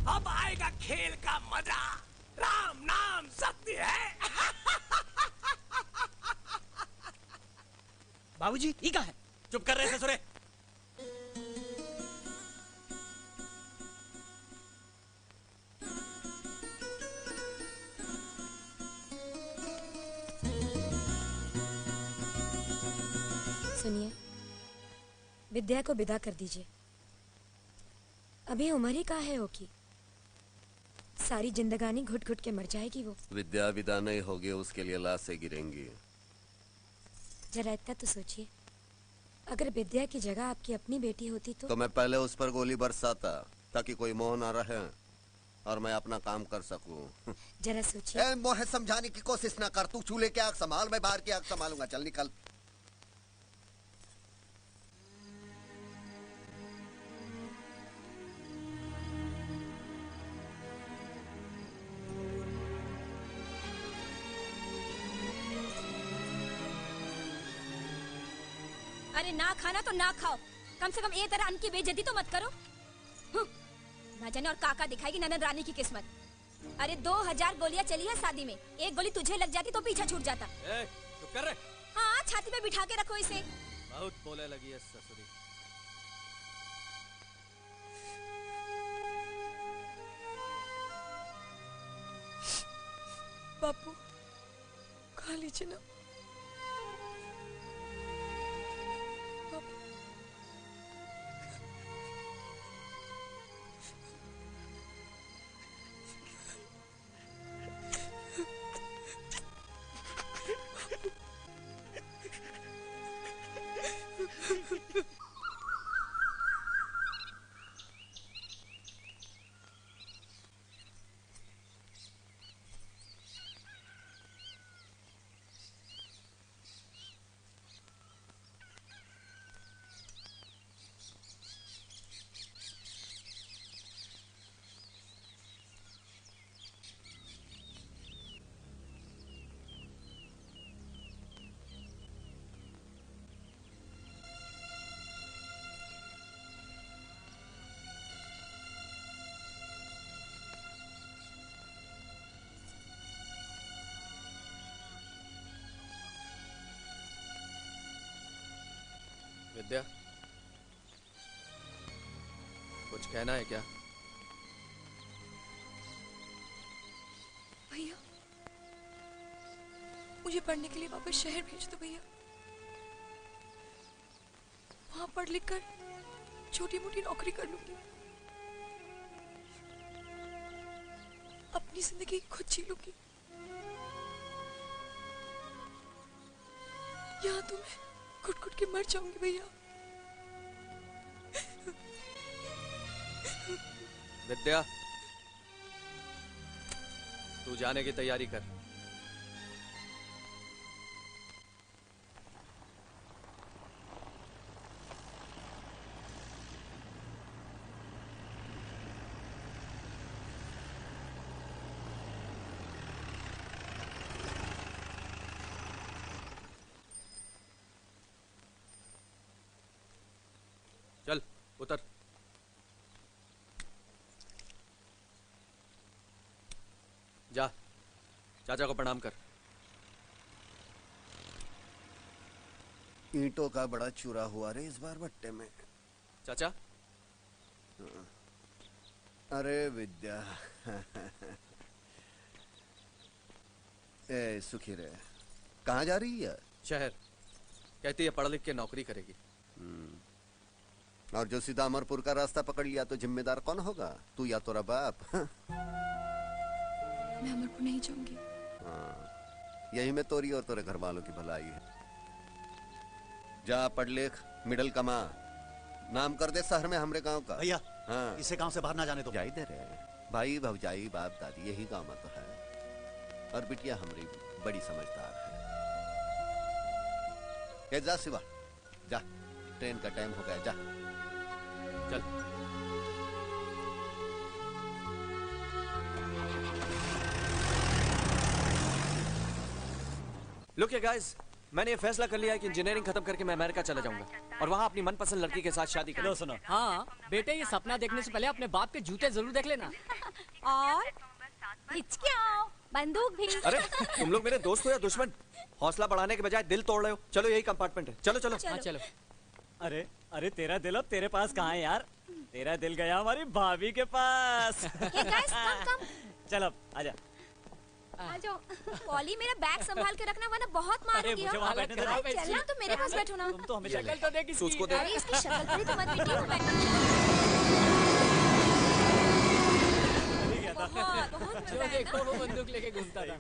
अब आएगा खेल का मजा। राम नाम सत्य है। बाबूजी, ये क्या है? चुप कर रहे ससुरे। सुनिए, विद्या को विदा कर दीजिए। अभी उम्र ही कहाँ है वो की, सारी जिंदगानी घुट घुट के मर जाएगी वो। विद्या विदा नहीं होगी, उसके लिए लाशें गिरेंगी। जरा इतना तो सोचिए, अगर विद्या की जगह आपकी अपनी बेटी होती तो मैं पहले उस पर गोली बरसाता ताकि कोई मोह ना रहे और मैं अपना काम कर सकूं। जरा सोचिए। मोह समझाने की कोशिश ना कर, तू चूल्हे की आग संभाल, मैं बाहर की आग संभालूंगा। चल निकल। अरे ना खाना तो ना खाओ, कम से कम ये तरह अन्न की बेइज्जती तो मत करो। ना जाने और काका दिखाएगी ननद रानी की किस्मत। अरे 2000 गोलियां चली है शादी में, एक गोली तुझे लग जाती तो पीछा छूट जाता। चुप कर रहे। हाँ, छाती पे बिठा के रखो इसे। बहुत बोले लगी है ससुरी। बापू खा लीजिए ना। विद्या, कुछ कहना है क्या? भैया मुझे पढ़ने के लिए वापस शहर भेज दो भैया। वहां पढ़ लिख कर छोटी मोटी नौकरी कर लूंगी, अपनी जिंदगी खुद जी लूंगी। यहाँ तो मैं घुट घुट के मर जाऊंगी भैया। विद्या, तू जाने की तैयारी कर। चल उतर। जा, चाचा को प्रणाम कर। ईंटों का बड़ा चूरा हुआ रे इस बार भट्टे में। चाचा? अरे विद्या ए सुखी रे, कहाँ जा रही है? शहर। कहती है पढ़ लिख के नौकरी करेगी। और जो सीधा अमरपुर का रास्ता पकड़ लिया तो जिम्मेदार कौन होगा? तू या तोरा बाप? मैं अमरपुर नहीं जाऊंगी। यही में तोरी और तोरे घर वालों की भलाई है। जा पढ़ लिख, मिडल कमा, नाम कर दे शहर में हमरे गांव का। भैया हाँ, इसे गांव से बाहर ना जाने दो। जाई दे रे, भाई भौजाई बाप दादी यही गांव में तो है। और बिटिया हमारी बड़ी समझदार है। जा शिवा, जा, ट्रेन का टाइम हो गया, जा चल। लुक ये गाइस, मैंने ये फैसला कर लिया है कि इंजीनियरिंग खत्म करके मैं अमेरिका चला जाऊंगा और वहाँ अपनी मनपसंद लड़की के साथ शादी करूंगा। सुनो, हाँ बेटे, ये सपना देखने से पहले अपने बाप के जूते जरूर देख लेना। और हिचकियाओ, बंदूक भी। अरे तुम लोग मेरे दोस्त हो या दुश्मन? हौसला बढ़ाने के बजाय दिल तोड़ रहे हो। चलो यही कंपार्टमेंट है, चलो चलो। हाँ चलो। अरे अरे तेरा दिल अब तेरे पास कहाँ है यार? तेरा दिल गया हमारी भाभी के पास। चलो आजा। आजो, पॉली मेरा बैग संभाल के रखना वरना बहुत मारूंगी। मुझे वहाँ बैठने दो। अरे चलना, तो मेरे पास बैठो ना। तुम तो हमें शक्ल तो देख इसकी। अरे इसकी शक्ल पर ही तो मत बैठिए। बहुत जो देखो वो बंदूक लेके घूमता था।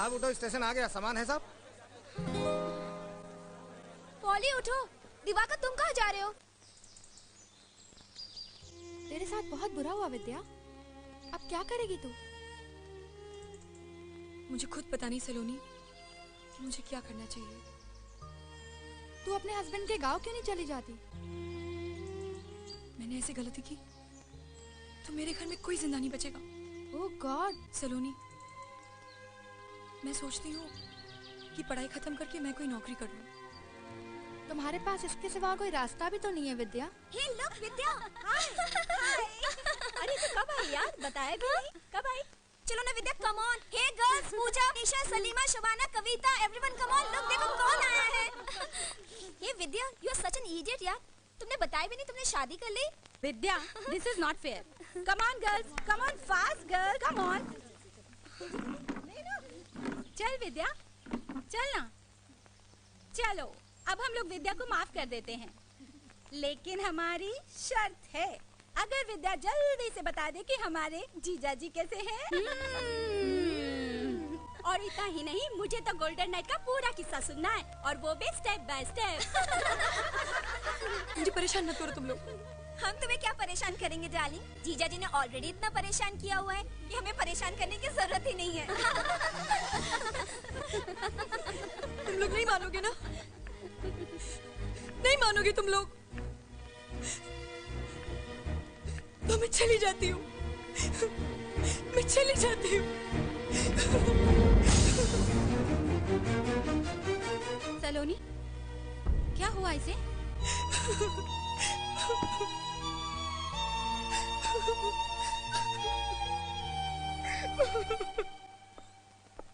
साहब उठो, स्टेशन आ गया, सामान है साहब। पॉली उठो। दिवाकर तुम कहाँ जा रहे हो? तेरे साथ बहुत बुरा हुआ विद्या, अब क्या करेगी तू? मुझे खुद पता नहीं सलोनी कि मुझे क्या करना चाहिए। तू अपने हस्बैंड के गांव क्यों नहीं चली जाती? मैंने ऐसी गलती की तो मेरे घर में कोई जिंदा नहीं बचेगा। ओह गॉड सलोनी, मैं सोचती हूँ कि पढ़ाई खत्म करके मैं कोई नौकरी कर लूँ। तुम्हारे पास इसके सिवा कोई रास्ता भी तो नहीं है विद्या। हे लुक विद्या, हाय अरे तू कब आई यार, बताया भी नहीं, कब आई? चलो ना Vidya, come on. Hey girls, Puja, Nisha, Salima, Shabana, Kavita, everyone come on, look देखो कौन आया है। Hey Vidya, you are such an idiot यार, तुमने बताया भी नहीं तुमने शादी कर ली। Vidya, this is not fair. Come on girls, come on fast girl, come on. चल विद्या, चल ना। चलो अब हम लोग विद्या को माफ कर देते हैं, लेकिन हमारी शर्त है, अगर विद्या जल्दी से बता दे कि हमारे जीजा जी कैसे हैं। और इतना ही नहीं, मुझे तो गोल्डन नाइट का पूरा किस्सा सुनना है, और वो भी स्टेप बाय स्टेप। मुझे परेशान मत करो तुम लोग। हम तुम्हें क्या परेशान करेंगे डार्लिंग, जीजा जी ने ऑलरेडी इतना परेशान किया हुआ है कि हमें परेशान करने की जरूरत ही नहीं है। तुम लोग नहीं मानोगे ना, नहीं मानोगे तुम लोग, तो मैं चली जाती हूँ, मैं चली जाती हूँ। सलोनी, क्या हुआ इसे?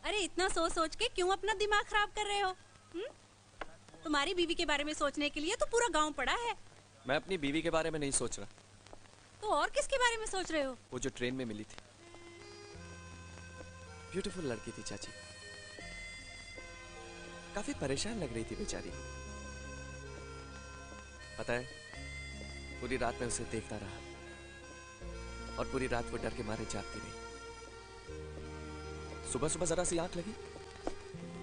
अरे इतना सोच सोच के क्यों अपना दिमाग खराब कर रहे हो? तुम्हारी बीवी के बारे में सोचने के लिए तो पूरा गांव पड़ा है। मैं अपनी बीवी के बारे में नहीं सोच रहा। तो और किसके बारे में सोच रहे हो? वो जो ट्रेन में मिली थी, ब्यूटीफुल लड़की थी चाची, काफी परेशान लग रही थी बेचारी। पता है, पूरी रात मैं उसे देखता रहा और पूरी रात वो डर के मारे जागती रही। सुबह सुबह जरा सी आंख लगी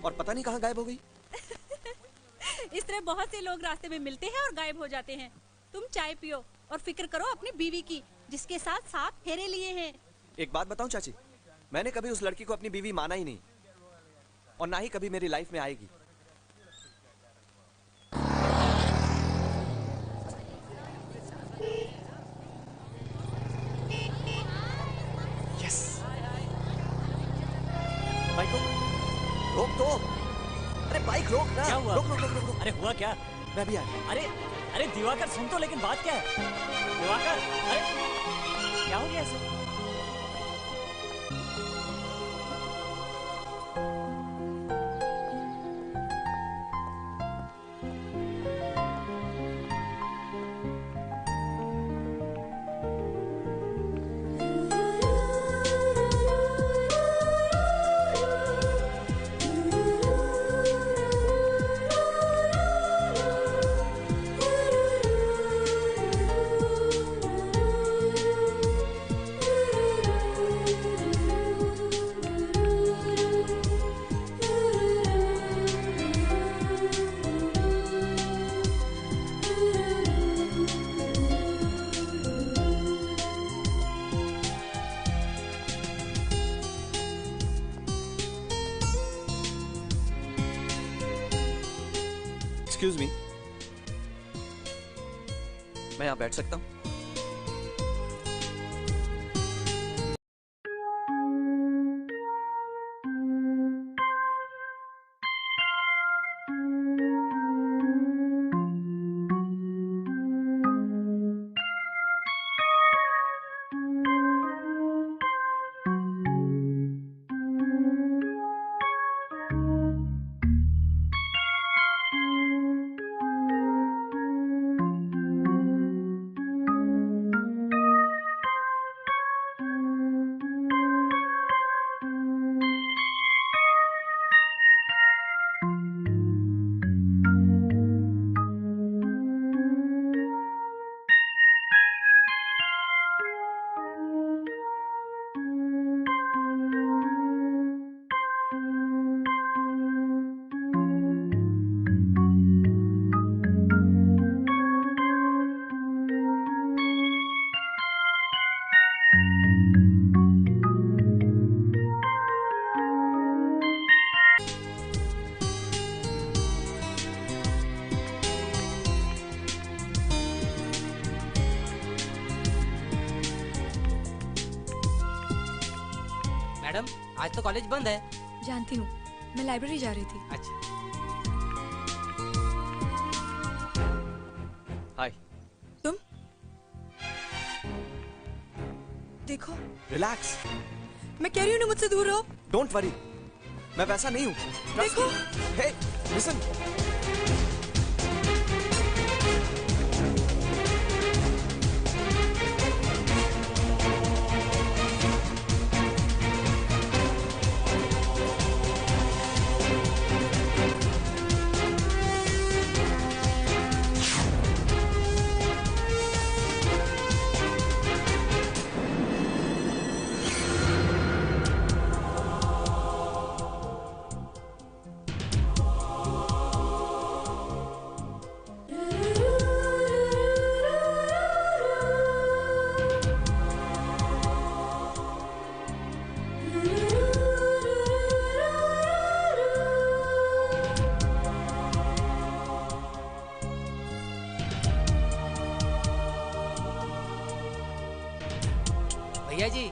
और पता नहीं कहां गायब हो गई। इस तरह बहुत से लोग रास्ते में मिलते हैं और गायब हो जाते हैं। तुम चाय पियो और फिक्र करो अपनी बीवी की, जिसके साथ 7 फेरे लिए हैं। एक बात बताऊं चाची, मैंने कभी उस लड़की को अपनी बीवी माना ही नहीं, और ना ही कभी मेरी लाइफ में आएगी। यस, बाइक रोक दो। अरे बाइक रोक ना। क्या हुआ? रोक रोक रोक रोक रोक। अरे हुआ क्या? मैं भी आया। अरे अरे दिवाकर सुन तो, लेकिन बात क्या है? दिवाकर, अरे क्या हो गया ऐसे? एक्सक्यूज मी, मैं यहाँ बैठ सकता हूँ? मैडम आज तो कॉलेज बंद है। जानती हूँ, मैं लाइब्रेरी जा रही थी। अच्छा। हाय। तुम देखो। रिलैक्स। मैं कह रही हूँ ना, मुझसे दूर रहो। डोंट वरी, मैं वैसा नहीं हूँ। देखो। हे, लिसन। भैया जी,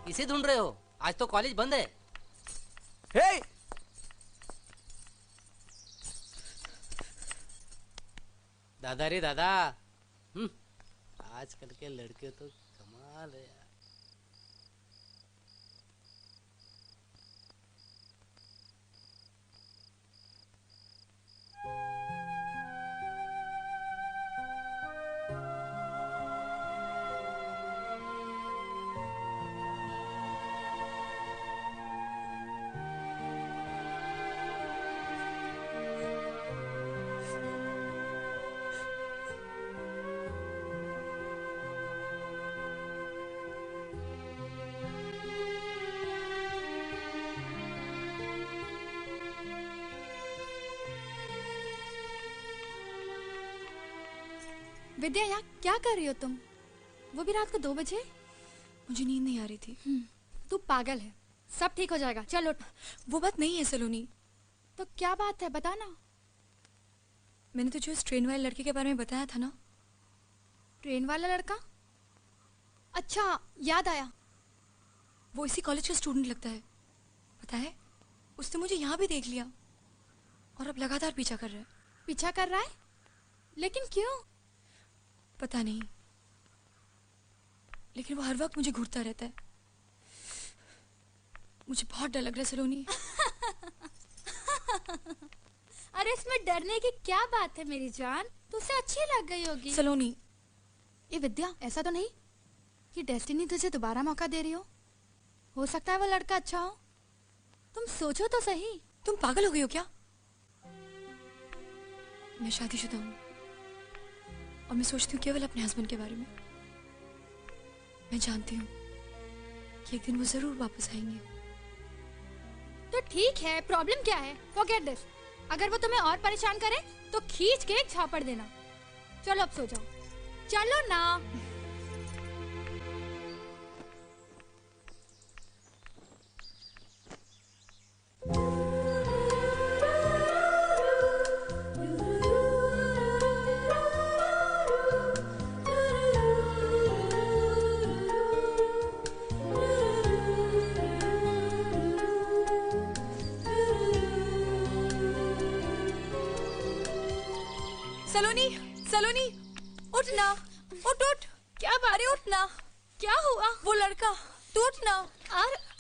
किसे ढूंढ रहे हो? आज तो कॉलेज बंद है। हे! दादा रे दादा, आजकल के लड़के तो कमाल है यार। विद्या, यहाँ क्या कर रही हो तुम? वो भी रात को 2 बजे? मुझे नींद नहीं आ रही थी। तू पागल है, सब ठीक हो जाएगा, चल उठ। वो बात नहीं है सलोनी। तो क्या बात है, बता ना। मैंने तुझे उस ट्रेन वाले लड़के के बारे में बताया था ना? ट्रेन वाला लड़का? अच्छा, याद आया। वो इसी कॉलेज का स्टूडेंट लगता है। पता है, उसने मुझे यहाँ भी देख लिया और अब लगातार पीछा कर रहा है। पीछा कर रहा है? लेकिन क्यों? पता नहीं, लेकिन वो हर वक्त मुझे घूरता रहता है। मुझे बहुत डर लग रहा है सलोनी। अरे इसमें डरने की क्या बात है मेरी जान, तुझसे अच्छी लग गई होगी। सलोनी। ये विद्या, ऐसा तो नहीं कि डेस्टिनी तुझे दोबारा मौका दे रही हो सकता है वो लड़का अच्छा हो। तुम सोचो तो सही। तुम पागल हो गई हो क्या? मैं शादीशुदा हूँ और मैं सोचती हूँ केवल अपने हस्बैंड के बारे में। मैं जानती हूँ कि एक दिन वो जरूर वापस आएंगे। तो ठीक है, प्रॉब्लम क्या है? Forget this. अगर वो तुम्हें और परेशान करे तो खींच के एक झापड़ देना। चलो अब सो जाओ, चलो ना। सलोनी, सलोनी, उठ ना, उठ उठ। क्या बात? अरे उठ ना। क्या हुआ? वो लड़का, तू उठ ना।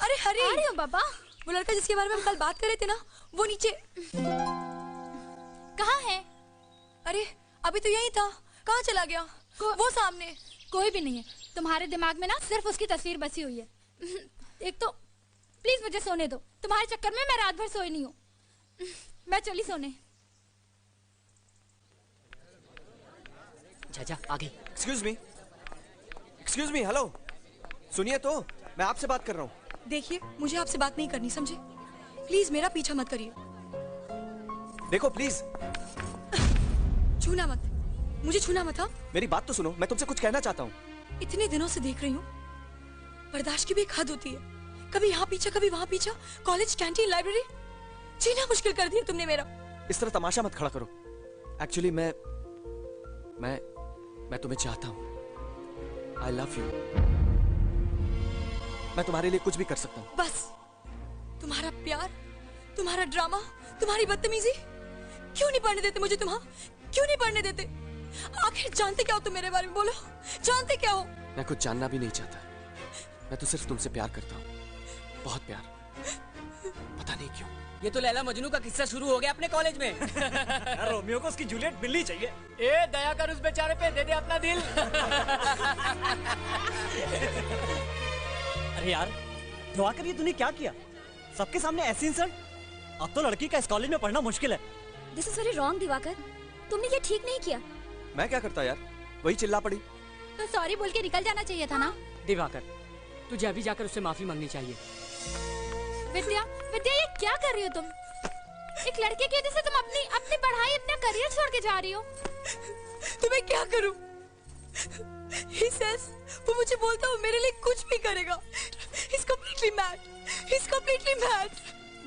अरे हरी। आ रही हूँ बाबा। वो लड़का जिसके बारे में हम कल बात कर रहे थे ना, वो नीचे। कहाँ है? अरे अभी तो यही था, कहाँ चला गया? वो सामने। कोई भी नहीं है, तुम्हारे दिमाग में ना सिर्फ उसकी तस्वीर बसी हुई है। एक तो प्लीज मुझे सोने दो, तुम्हारे चक्कर में मैं रात भर सोई नहीं हूँ। मैं चली सोने। जा आगे। Excuse me, hello. सुनिए तो, मैं आपसे बात कर रहा हूँ। देखिए, मुझे आपसे बात नहीं करनी, समझे? प्लीज मेरा पीछा मत करिए। देखो प्लीज। छूना मत, मुझे छूना मत। हाँ, मेरी बात तो सुनो, मैं तुमसे कुछ कहना चाहता हूँ। इतने दिनों से देख रही हूँ, बर्दाश्त की भी एक हद होती है। कभी यहाँ पीछा, कभी वहाँ पीछा, कॉलेज, कैंटीन, लाइब्रेरी, जीना मुश्किल कर दिया तुमने मेरा। इस तरह तमाशा मत खड़ा करो। एक्चुअली मैं तुम्हें चाहता हूँ। I love you। मैं तुम्हारे लिए कुछ भी कर सकता हूँ। बस तुम्हारा प्यार, तुम्हारा ड्रामा, तुम्हारी बदतमीजी, क्यों नहीं पढ़ने देते मुझे तुम? हाँ? क्यों नहीं पढ़ने देते? आखिर जानते क्या हो तुम मेरे बारे में? बोलो, जानते क्या हो? मैं कुछ जानना भी नहीं चाहता। मैं तो सिर्फ तुमसे प्यार करता हूँ, बहुत प्यार। पता नहीं क्यों। ये तो लैला मजनू का किस्सा शुरू हो गया अपने कॉलेज में। यार रोमियो को उसकी जूलियट मिलनी चाहिए। ए दया कर उस बेचारे पे, दे दे अपना दिल। अरे यार दिवाकर, ये तूने क्या किया? सबके सामने ऐसी इंसल्ट? अब तो लड़की का इस कॉलेज में पढ़ना मुश्किल है। This is very wrong Diwakar, तुमने ये ठीक नहीं किया। मैं क्या करता यार, वही चिल्ला पड़ी। तो सॉरी बोल के निकल जाना चाहिए था ना। दिवाकर, तुझे अभी जाकर उससे माफी मांगनी चाहिए। विद्या, विद्या ये क्या कर रही हो तुम? एक लड़के की वजह से तुम अपनी पढ़ाई, अपना करियर छोड़ के जा रही हो। तो मैं क्या करूं? He says, वो मुझे बोलता है मेरे लिए कुछ भी करेगा। He's completely mad. He's completely mad.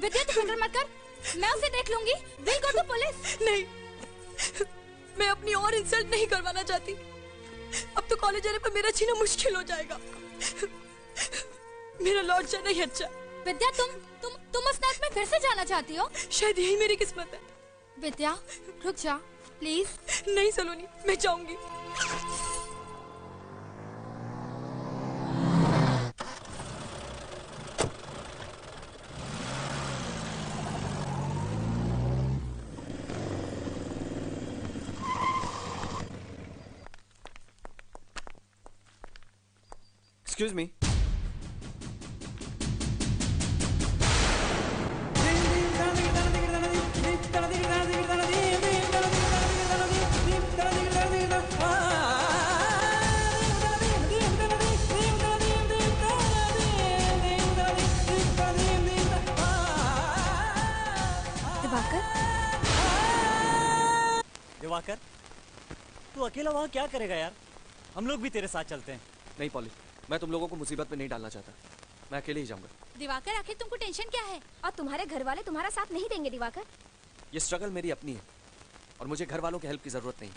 विद्या तू फिक्र मत कर, मैं उसे देख लूंगी। We'll go to police. नहीं, मैं अपनी और इंसल्ट नहीं करवाना चाहती। अब तो कॉलेज जाने पर मेरा जीना मुश्किल हो जाएगा। मेरा लौट जाना ही अच्छा। विद्या तुम उस नाच में फिर से जाना चाहती हो? शायद यही मेरी किस्मत है। विद्या रुक जा प्लीज। नहीं सलोनी, मैं जाऊंगी। Excuse me. दिवाकर, तू अकेला वहाँ क्या करेगा यार? हम लोग भी तेरे साथ चलते हैं। नहीं पॉली, मैं तुम लोगों को मुसीबत में नहीं डालना चाहता। मैं अकेले ही जाऊंगा। दिवाकर आखिर तुमको टेंशन क्या है? और तुम्हारे घर वाले तुम्हारा साथ नहीं देंगे दिवाकर। ये स्ट्रगल मेरी अपनी है और मुझे घर वालों की हेल्प की जरूरत नहीं।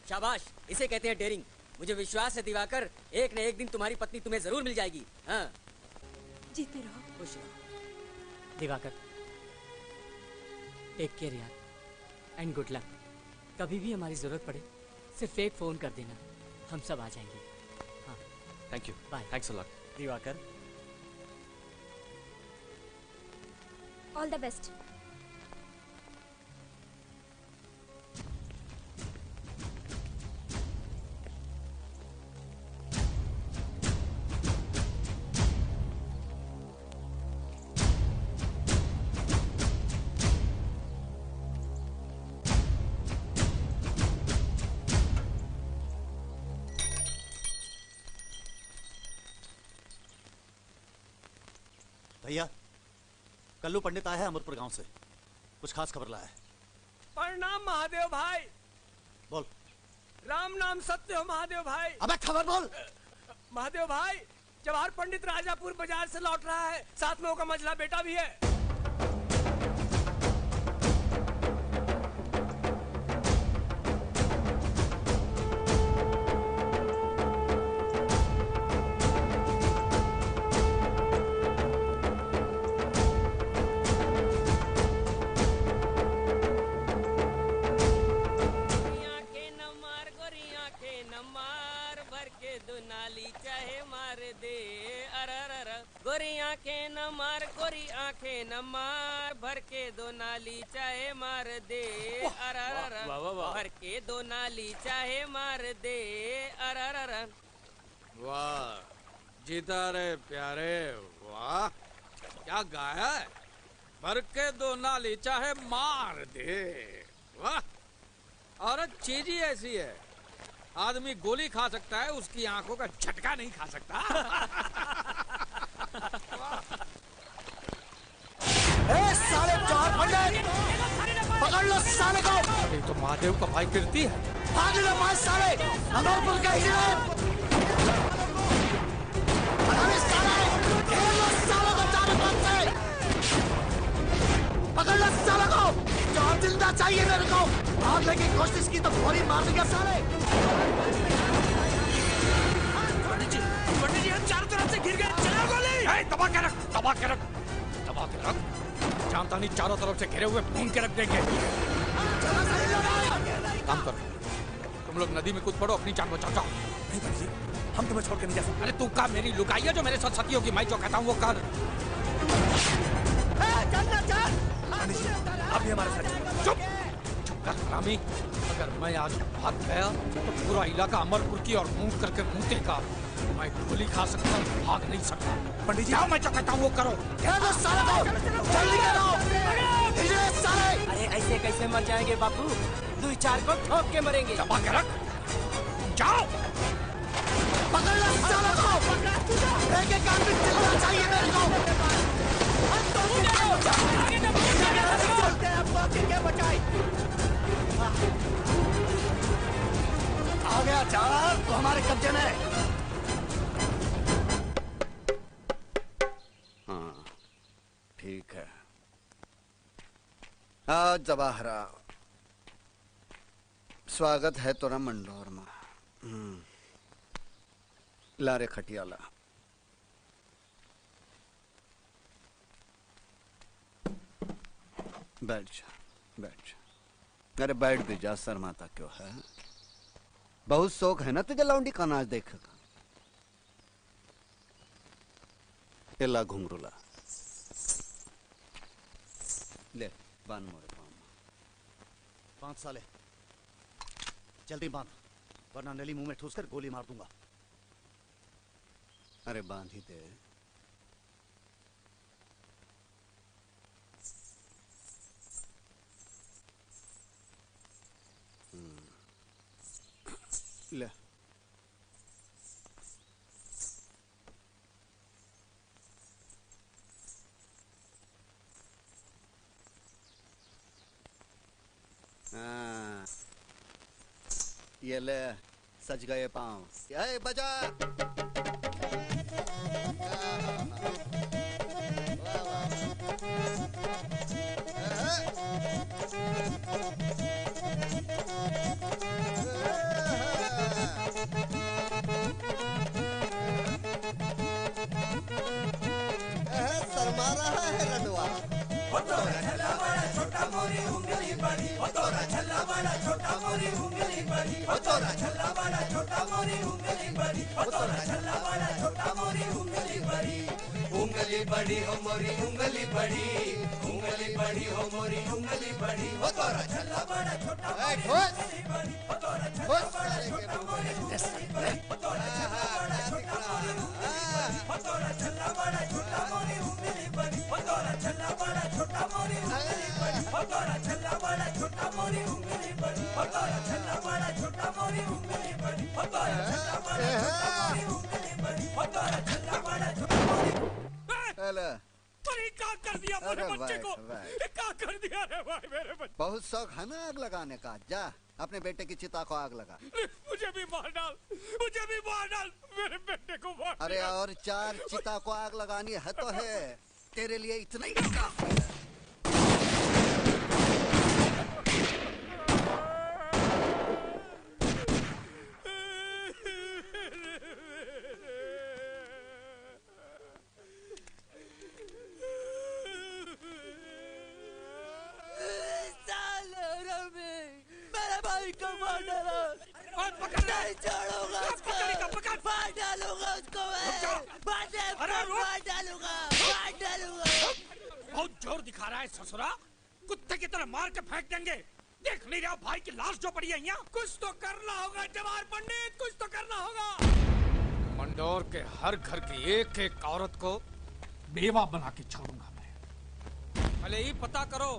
शाबाश, इसे कहते हैं डेयरिंग। मुझे विश्वास है दिवाकर, एक न एक दिन तुम्हारी पत्नी तुम्हें जरूर मिल जाएगी। हाँ जीते रहो। खुश रहो दिवाकर। टेक केयर यार, एंड गुड लक। कभी भी हमारी जरूरत पड़े सिर्फ एक फोन कर देना, हम सब आ जाएंगे। हाँ thank you. Bye. Thanks a lot Diwakar. All the best. भैया, कल्लू पंडित आया है अमरपुर गांव से, कुछ खास खबर लाया है। प्रणाम महादेव भाई। बोल। राम नाम सत्य हो महादेव भाई। अबे खबर बोल। महादेव भाई, जवाहर पंडित राजापुर बाजार से लौट रहा है, साथ में उसका मझला बेटा भी है। गोरी आंखें न मार, गोरी आंखें न मार, भर के दो नाली चाहे मार दे। भर के दो नाली चाहे मार दे। वाह जीता रे प्यारे, वाह क्या गाया है। भर के दो नाली चाहे मार दे। वाह, और चीज ही ऐसी है, आदमी गोली खा सकता है, उसकी आंखों का झटका नहीं खा सकता। साले जवाहर पंडित, पकड़ लो साले को। ये तो महादेव का भाई कीर्ति है। भाग लो पांच साले, अमरपुर का ही है। अरे साले, घेर लो सालों को चारों तरफ से। पकड़ लो सालों को, जवाहर जिंदा चाहिए मेरे को। भागने की कोशिश की तो गोली मार देगा साले। पंडित जी हम चारों तरफ से से गिर गए, चला गोली। दबा के रख, दबा के रख, दबा के रख। जानता नहीं चारों तरफ से घिरे हुए भून के रख देंगे। काम करो, तुम लोग नदी में कूद पड़ो, अपनी जान बचाओ। जाओ। नहीं भाई जी, हम तुम्हें छोड़ के नहीं जा सकते। अरे तू का मेरी लुगाई है जो मेरे साथ सती होगी, मैं जो कहता हूँ वो कर। आप भी हमारे साथ चुप चुप कर हरामी। अगर मैं आज भाग गया तो पूरा इलाका अमरपुर की और मुंह करके मुंह मैं गोली खा सकता हूँ, भाग नहीं सकता। पंडित जी, मैं जो कहता हूँ वो करो। अरे ऐसे कैसे मर जाएंगे बापू, 2-4 को ठोक के मरेंगे। दबा के रख, जाओ। पकड़ लो सालों को, एक-एक आदमी चिल्लाना चाहिए मेरे को। आ गया चार तो हमारे कब्जे में। हाँ ठीक है। आज जवाहरा स्वागत है तोरा मंडोर में। लारे खटियाला बैठ जा, बैठ जा। अरे बैठ भी जा, शर्माता क्यों है? बहुत शौक है ना तुझे लौंडी का नाच देखेगा। एला घुंघरूला ले, बांध मोरे पाँव में। 5 साले जल्दी बांध, वरना नली मुंह में ठूसकर गोली मार दूंगा। अरे बांध ही दे। ले हाँ, ये ले, सज गए पाँव। ये बजा। शर्मा रहा है रनवा। छल्ला बड़ा छोटा मोरी उंगली बड़ी, तोरा छल्ला बड़ा छोटा मोरी उंगली बड़ी, तोरा छल्ला बड़ा छोटा मोरी उंगली बड़ी, तोरा छल्ला बड़ा छोटा मोरी उंगली बड़ी। उंगली बड़ी हो मोरी उंगली बड़ी, उंगली बड़ी हो मोरी उंगली बड़ी, तोरा छल्ला बड़ा छोटा मोरी उंगली बड़ी, तोरा छल्ला बड़ा छोटा मोरी उंगली बड़ी, तोरा छल्ला बड़ा छोटा मोरी उंगली बड़ी, तोरा छल्ला बड़ा छोटा मोरी उंगली बड़ी, तोरा छल्ला बड़ा छोटा मोरी उंगली बड़ी, तोरा छल्ला बड़ा छोटा मोरी उंगली बड़ी, तोरा छल्ला बड़ा छोटा मोरी उंगली बड़ी, तोरा छल्ला बड़ा छोटा मोरी उंगली बड़ी, तोरा छल्ला बड़ा छोटा मोरी। अरे क्या कर दिया मेरे बच्चे को? क्या कर दिया रे भाई मेरे बच्चे? बहुत शौक है ना आग लगाने का। जा अपने बेटे की चिता को आग लगा। मुझे भी मार डाल, मुझे भी मार डाल, मेरे बेटे को मार। अरे और 4 चिता को आग लगानी है तो है, तेरे लिए इतना ही काफी है। मेरे भाई को मार डालो, नहीं छोड़ूंगा उसको, मार डालूंगा उसको, मार डालूंगा। बहुत जोर दिखा रहा है ससुरा, कुत्ते की तरह मार के फेंक देंगे। देख नहीं रहा भाई की लाश जो पड़ी है यहाँ? कुछ तो करना होगा जवाहर पंडित, कुछ तो करना होगा। मंडोर के हर घर की एक-एक औरत को बेवा बना के छोड़ूंगा मैं। पहले ही पता करो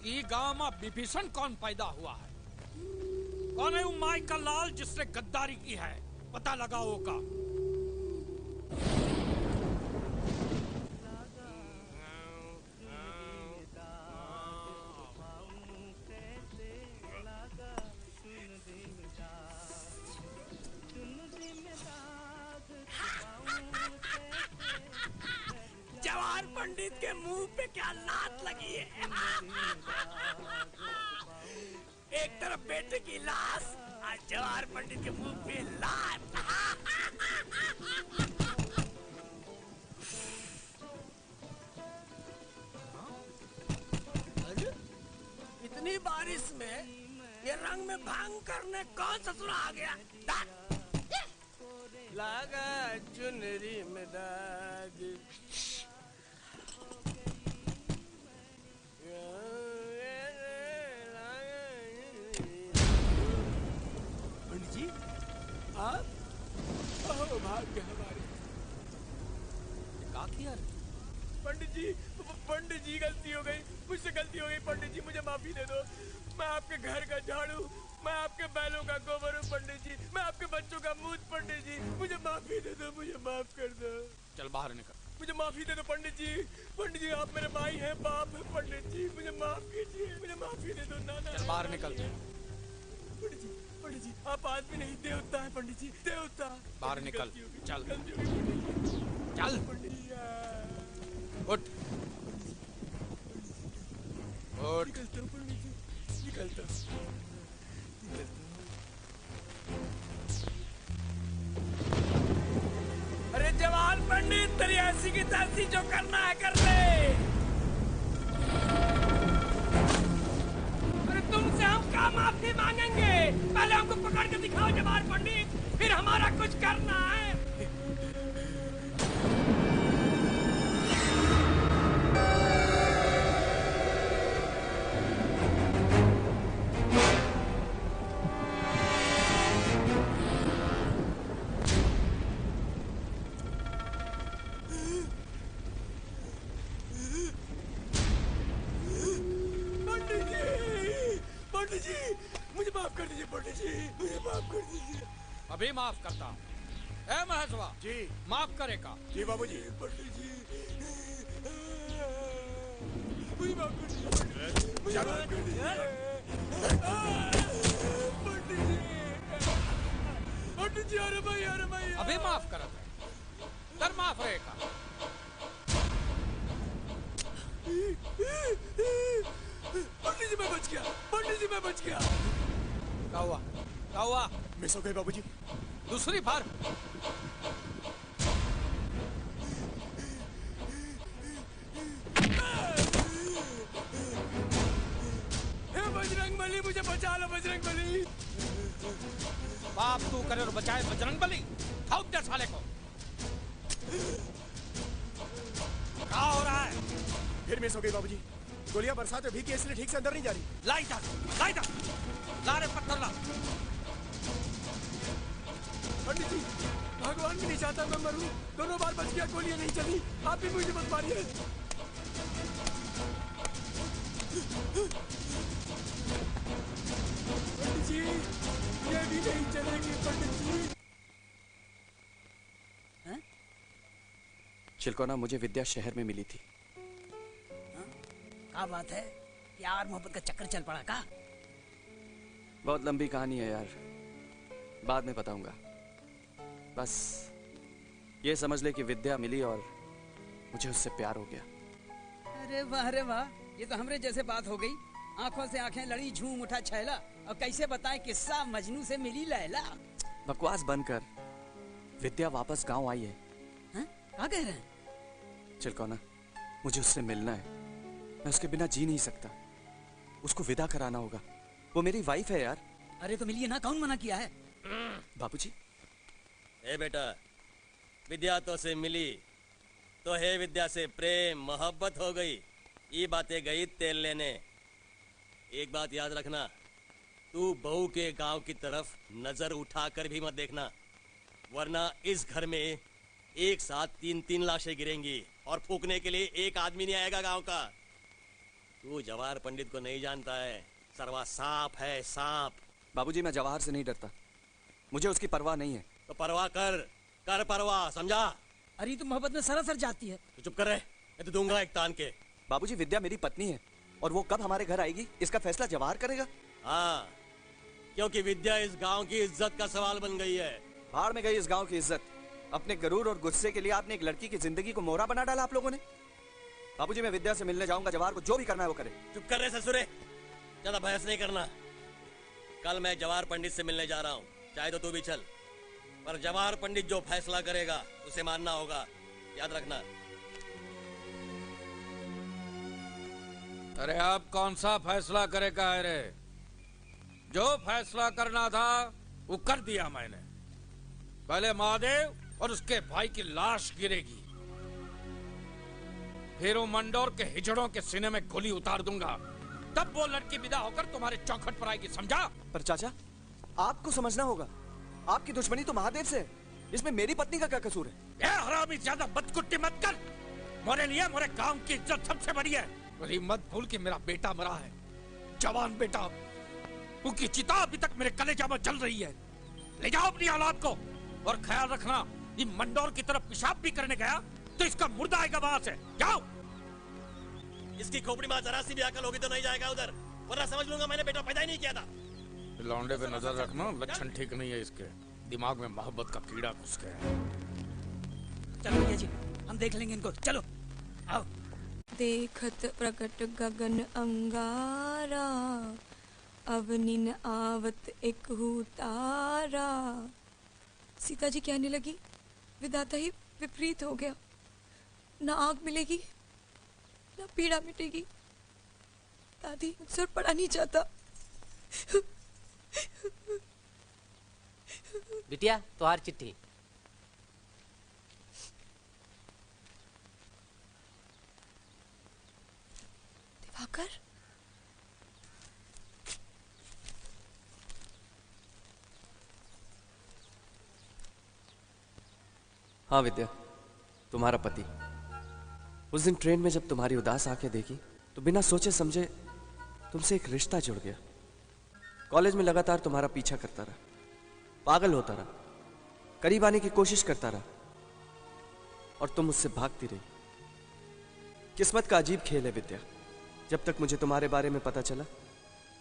ये गांव में विभीषण कौन पैदा हुआ है, कौन है वो माई का लाल जिसने गद्दारी की है, पता लगाओ का। जवाहर पंडित के मुंह पे क्या लात लगी है। एक तरफ बेटे की लाश और जवाहर पंडित के मुंह पे लात। इतनी बारिश में ये रंग में भांग करने कौन ससुरा आ गया? लगा चुनरी में दाग। पंडित जी आप भाग्य हमारे। क्या किया? पंडित जी गलती हो गई, मुझसे गलती हो गई। पंडित जी मुझे माफी दे दो। मैं आपके घर का झाड़ू, मैं आपके बैलों का गोबर हूँ पंडित जी, मैं आपके बच्चों का मूत पंडित जी, मुझे माफी दे दो, मुझे माफ कर दो। चल बाहर निकल। मुझे माफी दे दो पंडित जी। पंडित जी आप मेरे भाई हैं, बाप है पंडित जी, मुझे माफ कीजिए, मुझे माफी दे दो। नाना चल बाहर निकल। पंडित जी आप आदमी नहीं देवता है पंडित जी, देवता। बाहर निकल। चल चल पंडित जी। उठ उठ। निकलता हूँ पंडित जी, निकलता हूँ। अरे जवान पंडित, तेरी ऐसी की तैसी जो करना है कर ले। अरे तुमसे हम क्या माफी मांगेंगे? पहले हमको पकड़ के दिखाओ जवान पंडित, फिर हमारा कुछ करना है। पंडित जी मुझे माफ कर दीजिए, पंडित जी मुझे माफ कर दीजिए। अभी माफ करता हूँ। ए महेशवा जी, माफ करेगा? जी बाबूजी। पंडित जी मुझे माफ कर दीजिए, मुझे माफ कर दीजिए। पंडित जी अरे भाई अभी माफ कर दर माफ रहेगा। पंडित जी मैं बच गया, पंडित जी मैं बच गया। क्या हुआ? क्या हुआ? मिस हो गई बाबूजी। दूसरी बार? हे बजरंगबली मुझे बचा लो बजरंगबली। बाप तू करे और बचाए बजरंगबली। ठोक दे साले को। क्या हो रहा है? फिर मिस हो गई बाबूजी। गोलियां बरसात में भीगी इसलिए ठीक से अंदर नहीं जा रही। लाई जा, ला रे पत्थर ला। पंडित जी भगवान भी नहीं चाहता मैं मरूं, दोनों बार बच गया, गोलियां नहीं चली, आप भी मुझे मत मारिए। पंडित जी ये भी नहीं चलेगी पंडित जी। चिलकोना मुझे विद्या शहर में मिली थी। क्या बात है? प्यार मोहब्बत का चक्कर चल पड़ा का? बहुत लंबी कहानी है यार, बाद में बताऊंगा। बस ये समझ ले कि विद्या मिली और मुझे उससे प्यार हो गया। अरे वाह, ये तो हमरे जैसे बात हो गई। आंखों से आंखें लड़ी, झूम उठा छैला। और कैसे बताएं किस्सा मजनू से मिली लैला। बकवास बंद कर। विद्या वापस गांव आई है। क्या कह रहे हैं? चिलकोना मुझे उससे मिलना है, मैं उसके बिना जी नहीं सकता। उसको विदा कराना होगा, वो मेरी वाइफ है यार। अरे तो मिलिए ना, कौन मना किया है? बाबूजी। ए बेटा, विद्या तो से मिली तो है विद्या से प्रेम मोहब्बत हो गई। ये बातें गई तेल लेने। एक बात याद रखना, तू बहू के गांव की तरफ नजर उठाकर भी मत देखना, वरना इस घर में एक साथ 3-3 लाशें गिरेंगी और फूकने के लिए एक आदमी नहीं आएगा गांव का। तू जवाहर पंडित को नहीं जानता है, सरवा सांप है, सांप। बाबूजी मैं जवाहर से नहीं डरता, मुझे उसकी परवाह नहीं है। तो परवाह कर परवाह, समझा? अरे तो मोहब्बत में सरासर जाती है। तो चुप कर रहे, मैं तो दूंगा एक तान के। बाबूजी विद्या मेरी पत्नी है और वो कब हमारे घर आएगी इसका फैसला जवाहर करेगा। हाँ, क्योंकि विद्या इस गांव की इज्जत का सवाल बन गई है। भाड़ में गई इस गांव की इज्जत। अपने गरूर और गुस्से के लिए आपने एक लड़की की जिंदगी को मोहरा बना डाला आप लोगों ने। बाबूजी मैं विद्या से मिलने जाऊंगा, जवाहर को जो भी करना है वो करे। चुप कर रहे ससुरे, ज्यादा बहस नहीं करना। कल मैं जवाहर पंडित से मिलने जा रहा हूँ, चाहे तो तू भी चल, पर जवाहर पंडित जो फैसला करेगा उसे मानना होगा, याद रखना। अरे अब कौन सा फैसला करेगा है रे? जो फैसला करना था वो कर दिया मैंने। पहले महादेव और उसके भाई की लाश गिरेगी, फिर वो मंडोर के हिजड़ों के सीने में गोली उतार दूंगा, तब वो लड़की विदा होकर तुम्हारे चौखट पर आएगी, समझा? पर चाचा, आपको समझना होगा, आपकी दुश्मनी तो महादेव से है, इसमें मेरी पत्नी का क्या कसूर है? ए हरामी, ज्यादा बदकुट्टी मत कर। मोरे लिए मोरे गांव की इज्जत सबसे बड़ी है। और मत भूल कि मेरा बेटा मरा है, जवान बेटा, उसकी चिता अभी तक मेरे कलेजा में जल रही है। ले जाओ अपनी औलाद को, और ख्याल रखना ये मंडोर की तरफ पेशाब भी करने गया तो इसका मुर्दा आएगा वहां से। जाओ। इसकी खोपड़ी में जरा सी भी अकल होगी तो नहीं जाएगा उधर, वरना समझ लूंगा मैंने बेटा पैदा ही नहीं किया था। लौंडे पे नजर रखना, लक्षण ठीक नहीं है इसके, दिमाग में मोहब्बत का कीड़ा घुस गया। चलो भैया जी, हम देख लेंगे इनको, चलो आओ। देखत प्रकट गगन अंगारा, अवनिन आवत एक तारा। सीता जी कहने लगी, विधाता ही विपरीत हो गया, ना आग मिलेगी ना पीड़ा मिटेगी। दादी मुझसे पढ़ा नहीं चाहता। बिटिया तुम्हार चिट्ठी। दिवाकर, हाँ विद्या, तुम्हारा पति। उस दिन ट्रेन में जब तुम्हारी उदास आंखें देखी तो बिना सोचे समझे तुमसे एक रिश्ता जुड़ गया। कॉलेज में लगातार तुम्हारा पीछा करता रहा, पागल होता रहा, करीब आने की कोशिश करता रहा, और तुम मुझसे भागती रही। किस्मत का अजीब खेल है विद्या। जब तक मुझे तुम्हारे बारे में पता चला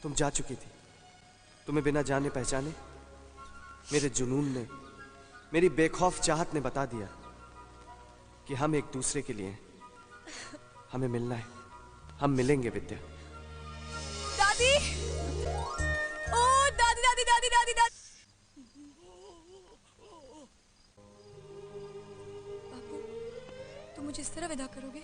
तुम जा चुकी थी। तुम्हें बिना जाने पहचाने मेरे जुनून ने, मेरी बेखौफ चाहत ने बता दिया कि हम एक दूसरे के लिए हैं। हमें मिलना है, हम मिलेंगे विद्या। दादी, ओ दादी दादी दादी दादी दादी। बापू, तुम मुझे इस तरह विदा करोगे?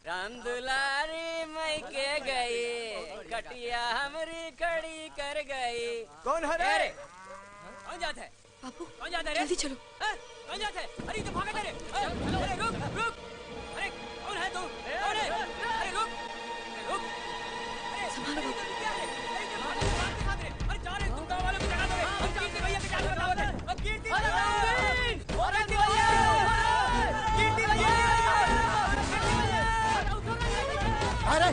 राम दुलारी मई के गई, कटिया हमरी खड़ी कर गई। कौन है रे? कौन जाता है? बापू, कौन जाता है रे? जल्दी चलो। कौन जाता है? अरे तो भागा तेरे। अरे रुक रुक। अरे कौन है तू? कौन है? अरे रुक रुक। अरे संभालो क्या है? अरे ये भाग दिखा दे। अरे जा रे, तुम गांव वालों को जगा दो रे। अब कीर्ति भैया के जाने बताओ रे। अब कीर्ति भैया, कीर्ति भैया, कीर्ति भैया। अरे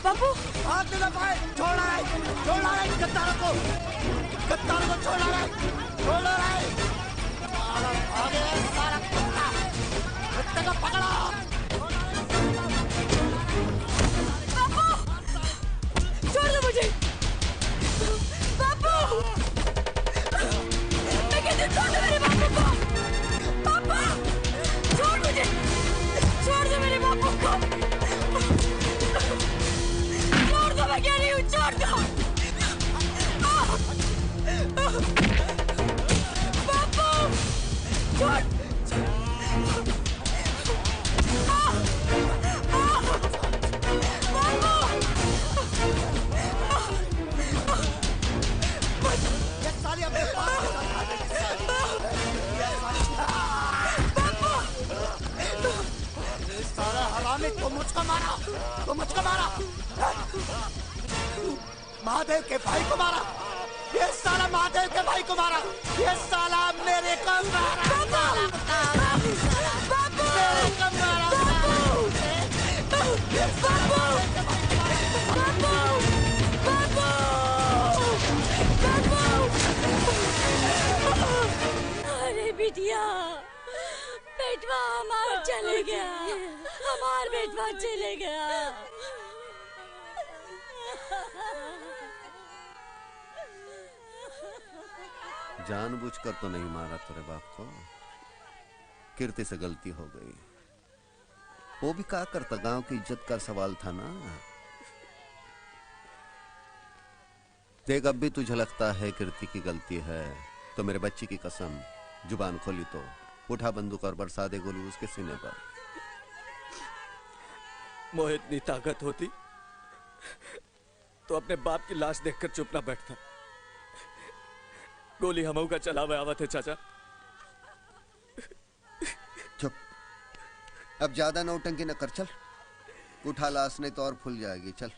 बापू, हाथ न पाए, छोड़ा है गद्दारों को छोड़ा है। आगे सारा कुत्ता को पकड़ो। बापू, छोड़ दो मुझे। बापू, मैं कहती हूँ छोड़ दो मेरे बापू को। बापू, छोड़ मुझे, छोड़ दो मेरे बापू को। छोड़ दो, मैं कह रही हूँ, छोड़ दो। बापू, छोड़। ये साली अपने पास सारा हरामी, तो मुझको मारा। महादेव के भाई को मारा। ये साला महादेव के भाई को मारा। ये साला मेरे को मारा। मेरे को मारा। बेटवा हमार चले गया, हमार बेटवा चले गया। जानबूझकर तो नहीं मारा तेरे बाप को, कीर्ति से गलती हो गई। वो भी क्या करता, गांव की इज्जत का सवाल था ना। देख अब भी तुझे लगता है कीर्ति की गलती है तो मेरे बच्ची की कसम, जुबान खोली तो उठा बंदूक और बरसा दे गोली उसके सीने पर। मोहे इतनी ताकत होती तो अपने बाप की लाश देखकर चुप ना बैठता। गोली हमऊ का चला हुआ आवत है चाचा। चुप, अब ज्यादा नौटंकी न कर, चल उठा लाश नहीं तो और फूल जाएगी। चल।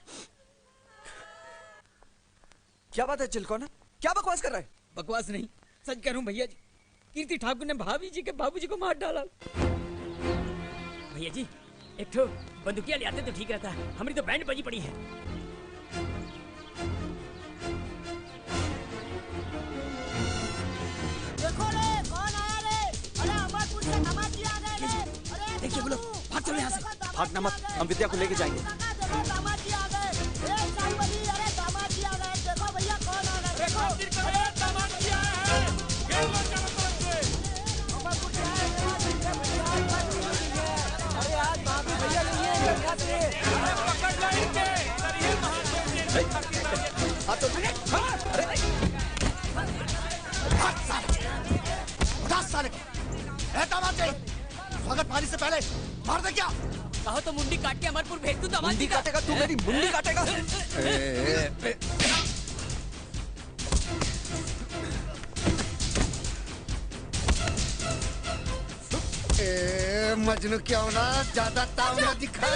क्या बात है चिलकोना, क्या बकवास कर रहा है? बकवास नहीं, सच कह रहा हूँ भैया जी। कीर्ति ठाकुर ने भाभी जी के बाबूजी को मार डाला। भैया जी एक तो बंदूकिया ले आते तो ठीक रहता, हमारी तो बैंड बजी पड़ी है। देखो रे कौन आया रे, अरे अमरपुर से दामाजी आ गए रे। अरे देखिए बोलो, भाग चलो यहाँ से। भागना मत, हम विद्या को लेके जाएंगे। दामाजी आ गए, ए शाहबली, अरे दामाजी आ गए। देखो भैया कौन आ गए, देखो दामाजी आ गए। अमरपुर से आए अरे आज भाभी भैया नहीं है, यहाँ से पकड़ लो इनके। हाँ तो अरे उठा साले को, दामाजी स्वागत पानी से पहले मार दे क्या? कहो तो मुंडी काट के अमरपुर भेज दूं। मुंडी काटेगा तू, मेरी मुंडी काटेगा। मजनू क्या होना, ज्यादा ताव न दिखा।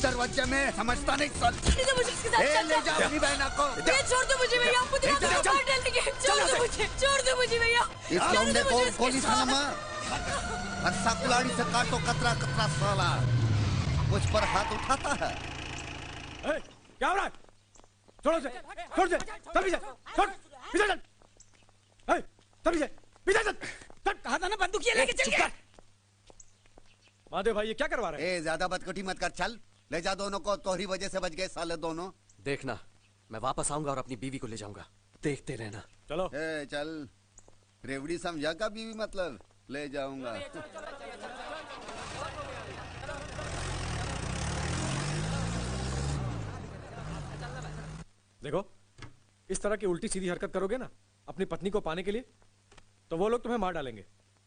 दरवाजे में समझता नहीं ले जाओ अपनी बहना को। छोड़ दो मुझे भैया, छोड़ दो मुझे भैया। इस लौंडे को गोली थाना और साकुलाड़ी से काटो कतरा कतरा साला। मुझ पर हाथ उठाता है। क्या हो रहा है? छोड़ो से, छोड़ से, तभी से, छोड़, पीछे चल। तभी से, पीछे चल। कहा था ना बंदूकिया लेके चल गया। महादेव भाई ये क्या करवा रहे हैं? ज्यादा बदकुटी मत कर, चल ले जा दोनों को। तोहरी वजह से बच गए साले दोनों। देखना मैं वापस आऊंगा और अपनी बीवी को ले जाऊंगा, देखते रहना। चलो चल, रेवड़ी समझा का बीवी मतलब ले जाऊंगा। देखो इस तरह की उल्टी सीधी हरकत करोगे ना अपनी पत्नी को पाने के लिए तो वो लोग तुम्हें मार डालेंगे।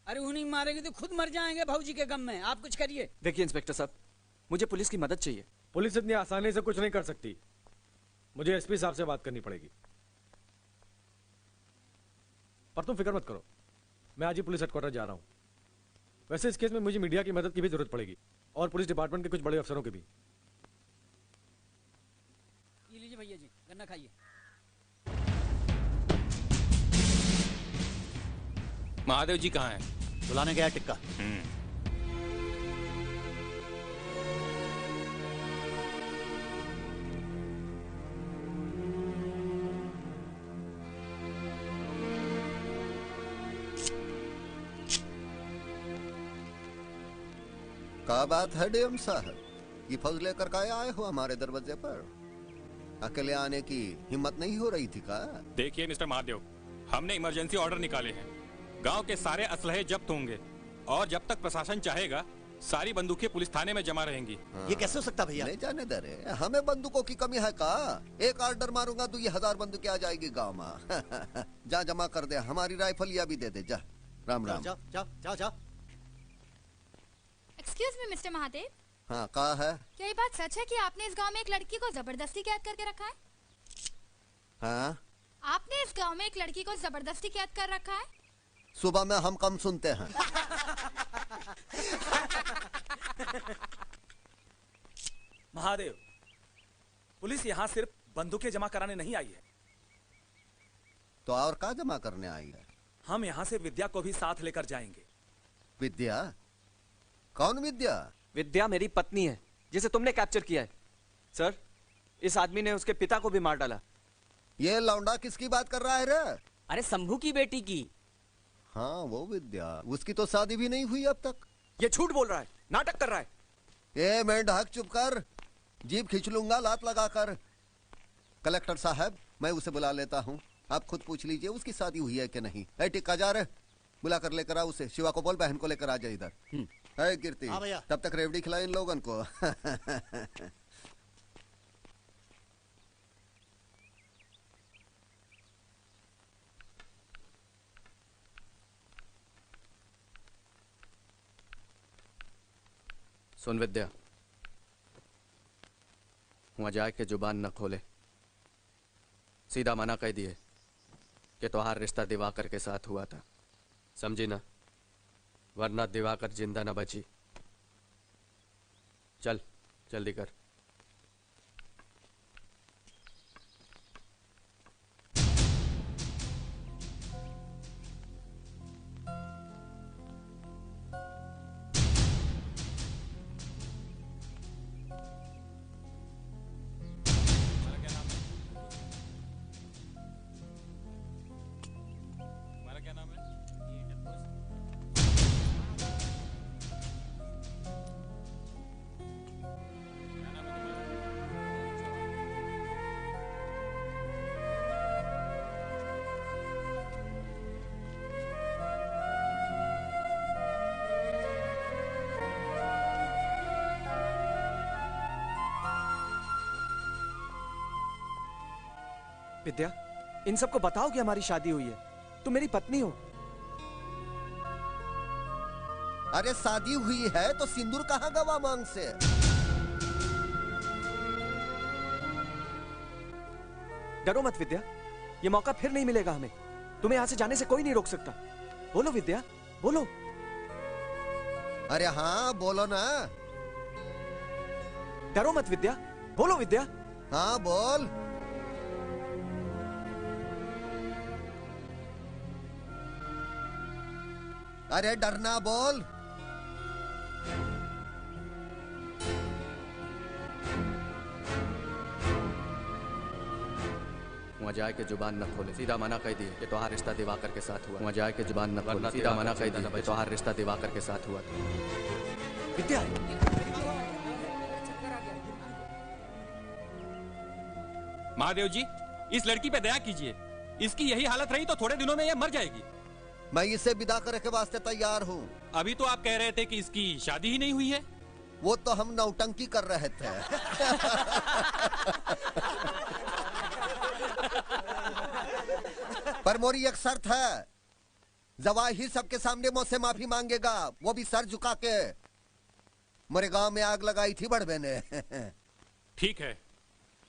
अरे उन्हीं मारेंगे तो खुद मर जाएंगे भाऊजी के गम में। आप कुछ करिए। देखिए इंस्पेक्टर साहब, मुझे पुलिस की मदद चाहिए। पुलिस इतनी आसानी से कुछ नहीं कर सकती, मुझे एसपी साहब से बात करनी पड़ेगी। पर तुम फिक्र मत करो, मैं आज ही पुलिस हेडक्वार्टर जा रहा हूं। वैसे इस केस में मुझे मीडिया की मदद की भी जरूरत पड़ेगी और पुलिस डिपार्टमेंट के कुछ बड़े अफसरों की भी। ये लीजिए भैया जी, गन्ना खाइए। महादेव जी कहाँ हैं? बुलाने गया टिक्का। क्या बात है डीएम साहब, ये फौज लेकर का आए हो हमारे दरवाजे पर? अकेले आने की हिम्मत नहीं हो रही थी का? देखिए मिस्टर महादेव, हमने इमरजेंसी ऑर्डर निकाले हैं। गांव के सारे असलहे जब्त होंगे और जब तक प्रशासन चाहेगा सारी बंदूकें पुलिस थाने में जमा रहेंगी। ये कैसे हो सकता भैया? नहीं जाने दे रहे, हमें बंदूकों की कमी है का? एक ऑर्डर मारूंगा तो ये 1000 बंदूकें आ जाएगी गांव में। जा जमा कर दे, हमारी राइफल या भी दे दे। जा राम राम। जाओ जाओ जाओ जाओ। एक्सक्यूज मी मिस्टर महादेव, हाँ कहा है? क्या ये बात सच है कि आपने इस गांव में एक लड़की को जबरदस्ती कैद करके रखा है? हाँ, आपने इस गांव में एक लड़की को जबरदस्ती कैद कर रखा है? सुबह में हम कम सुनते हैं। महादेव, पुलिस यहाँ सिर्फ बंदूकें जमा कराने नहीं आई है। तो और क्या जमा करने आई है? हम यहाँ से विद्या को भी साथ लेकर जाएंगे। विद्या? कौन विद्या? विद्या मेरी पत्नी है जिसे तुमने कैप्चर किया है। सर, इस आदमी ने उसके पिता को भी मार डाला। ये लौंडा किसकी बात कर रहा है रे? अरे शंभू की बेटी की। हाँ वो विद्या, उसकी तो शादी भी नहीं हुई अब तक। ये झूठ बोल रहा है, नाटक कर रहा है। ए मेंढक चुप कर, जीभ खींच लूंगा लात लगाकर। कलेक्टर साहब मैं उसे बुला लेता हूँ, आप खुद पूछ लीजिए उसकी शादी हुई है कि नहीं। ए टिक्का जा रहे, बुला कर लेकर आ उसे। शिवा को बोल बहन को लेकर आ जाए इधर। है कीर्ति, तब तक रेवड़ी खिला इन लोगों को। सुन विद्या, वहां जाके जुबान न खोले, सीधा मना कह दिए कि तुम्हारा रिश्ता दिवाकर के साथ हुआ था, समझी ना? वरना दिवाकर जिंदा न बची। चल जल्दी कर। विद्या, इन सबको बताओ कि हमारी शादी हुई है, तुम मेरी पत्नी हो। अरे शादी हुई है तो सिंदूर कहाँ गवा मांग से? डरो मत विद्या, ये मौका फिर नहीं मिलेगा हमें। तुम्हें यहां से जाने से कोई नहीं रोक सकता। बोलो विद्या, बोलो। अरे हाँ बोलो ना। डरो मत विद्या, बोलो विद्या। हाँ बोल। अरे डरना बोल। वहां जाए के जुबान न खोले, सीधा मना कह दिए कि तुम्हारा रिश्ता दिवाकर के साथ हुआ। वहां जाए के जुबान न खोले, सीधा मना कह दिए कि तुम्हारा रिश्ता दिवाकर के साथ हुआ। विद्या, महादेव जी, इस लड़की पे दया कीजिए। इसकी यही हालत रही तो थोड़े दिनों में यह मर जाएगी। मैं इसे विदा करने के वास्ते तैयार हूँ। अभी तो आप कह रहे थे कि इसकी शादी ही नहीं हुई है। वो तो हम नौटंकी कर रहे थे। पर मोरी एक शर्त है, जवाहिर सबके सामने मुझसे माफी मांगेगा, वो भी सर झुका के। मेरे गांव में आग लगाई थी बड़बे ने। ठीक है,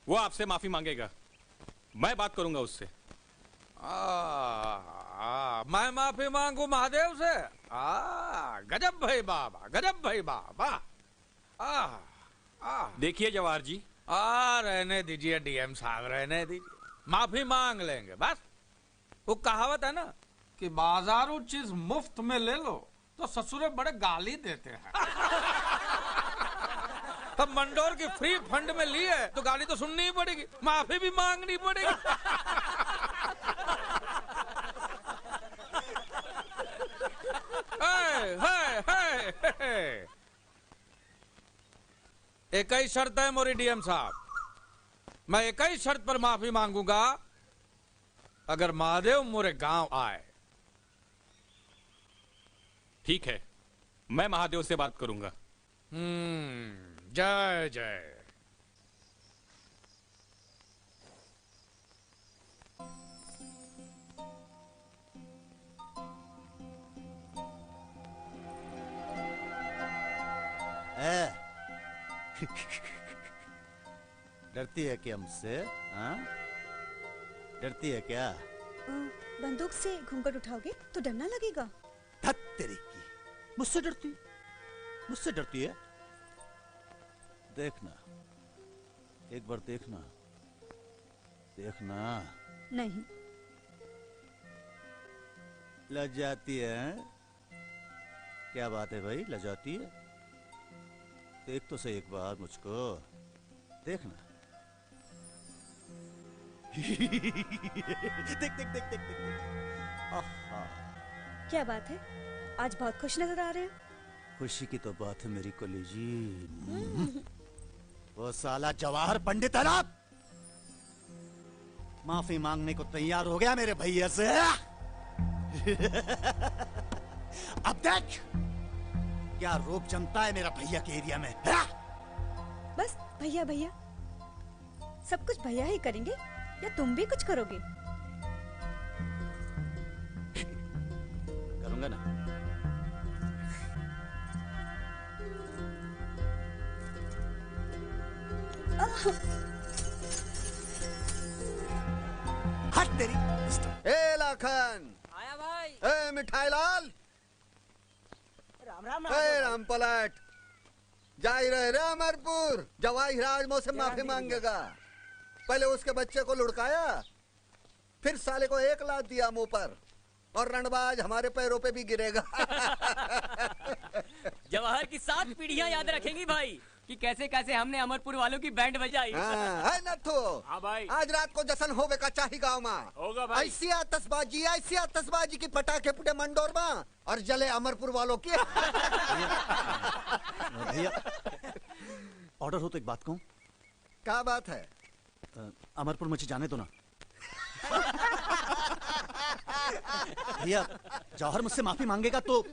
वो आपसे माफी मांगेगा, मैं बात करूंगा उससे। मैं माफी मांगू महादेव से? गजब भाई बाबा, गजब भाई बाबा। देखिए जवाहर जी, रहने दीजिए डीएम साहब, रहने दीजिए, माफी मांग लेंगे बस। वो कहावत है ना कि बाजारू चीज मुफ्त में ले लो तो ससुरे बड़े गाली देते हैं। अब मंडोर की फ्री फंड में ली है तो गाली तो सुननी ही पड़ेगी, माफी भी मांगनी पड़ेगी। एक ही शर्त है मोरी डीएम साहब, मैं एक ही शर्त पर माफी मांगूंगा, अगर महादेव मोरे गांव आए। ठीक है, मैं महादेव से बात करूंगा। जय जय। डरती है क्या हमसे? हाँ, डरती है क्या? बंदूक से घूंघट उठाओगे तो डर ना लगेगा? धत तेरी की, मुझसे डरती, मुझसे डरती है? देखना, एक बार देखना, देखना। नहीं। लज जाती है? क्या बात है भाई, लज जाती है? देख तो सही एक बार मुझको, देखना। देख देख देख देख देख, आहा, क्या बात है, आज बहुत खुश नजर आ रहे हो। खुशी की तो बात है मेरी कलेजी। वो साला जवाहर पंडित है ना, माफी मांगने को तैयार हो गया मेरे भैया से। अब देख क्या रोप जमता है मेरा भैया के एरिया में। बस भैया भैया, सब कुछ भैया ही करेंगे या तुम भी कुछ करोगे? करूंगा ना। हट तेरी। ए लाखन, आया भाई। ए मिठाई लाल, राम राम ए राम पलट, जा ही रहे रे अमरपुर। जवाहिर आज मुझसे माफी मांगेगा। पहले उसके बच्चे को लुढ़काया, फिर साले को 1 लाख दिया मुंह पर, और रणबाज हमारे पैरों पे भी गिरेगा। जवाहर की 7 पीढ़ियां याद रखेंगी भाई कि कैसे कैसे हमने अमरपुर वालों की बैंड बजाई। है नथु। हाँ भाई। आज रात को जश्न होवे का चाही गाँव में। होगा भाई। ऐसी आतशबाजी की पटाखे फुटे मंडोर में और जले अमरपुर वालों की। भैया ऑर्डर हो तो एक बात कहूं। क्या बात है? अमरपुर मुझे जाने दो ना। भैया जौहर मुझसे माफी मांगेगा तो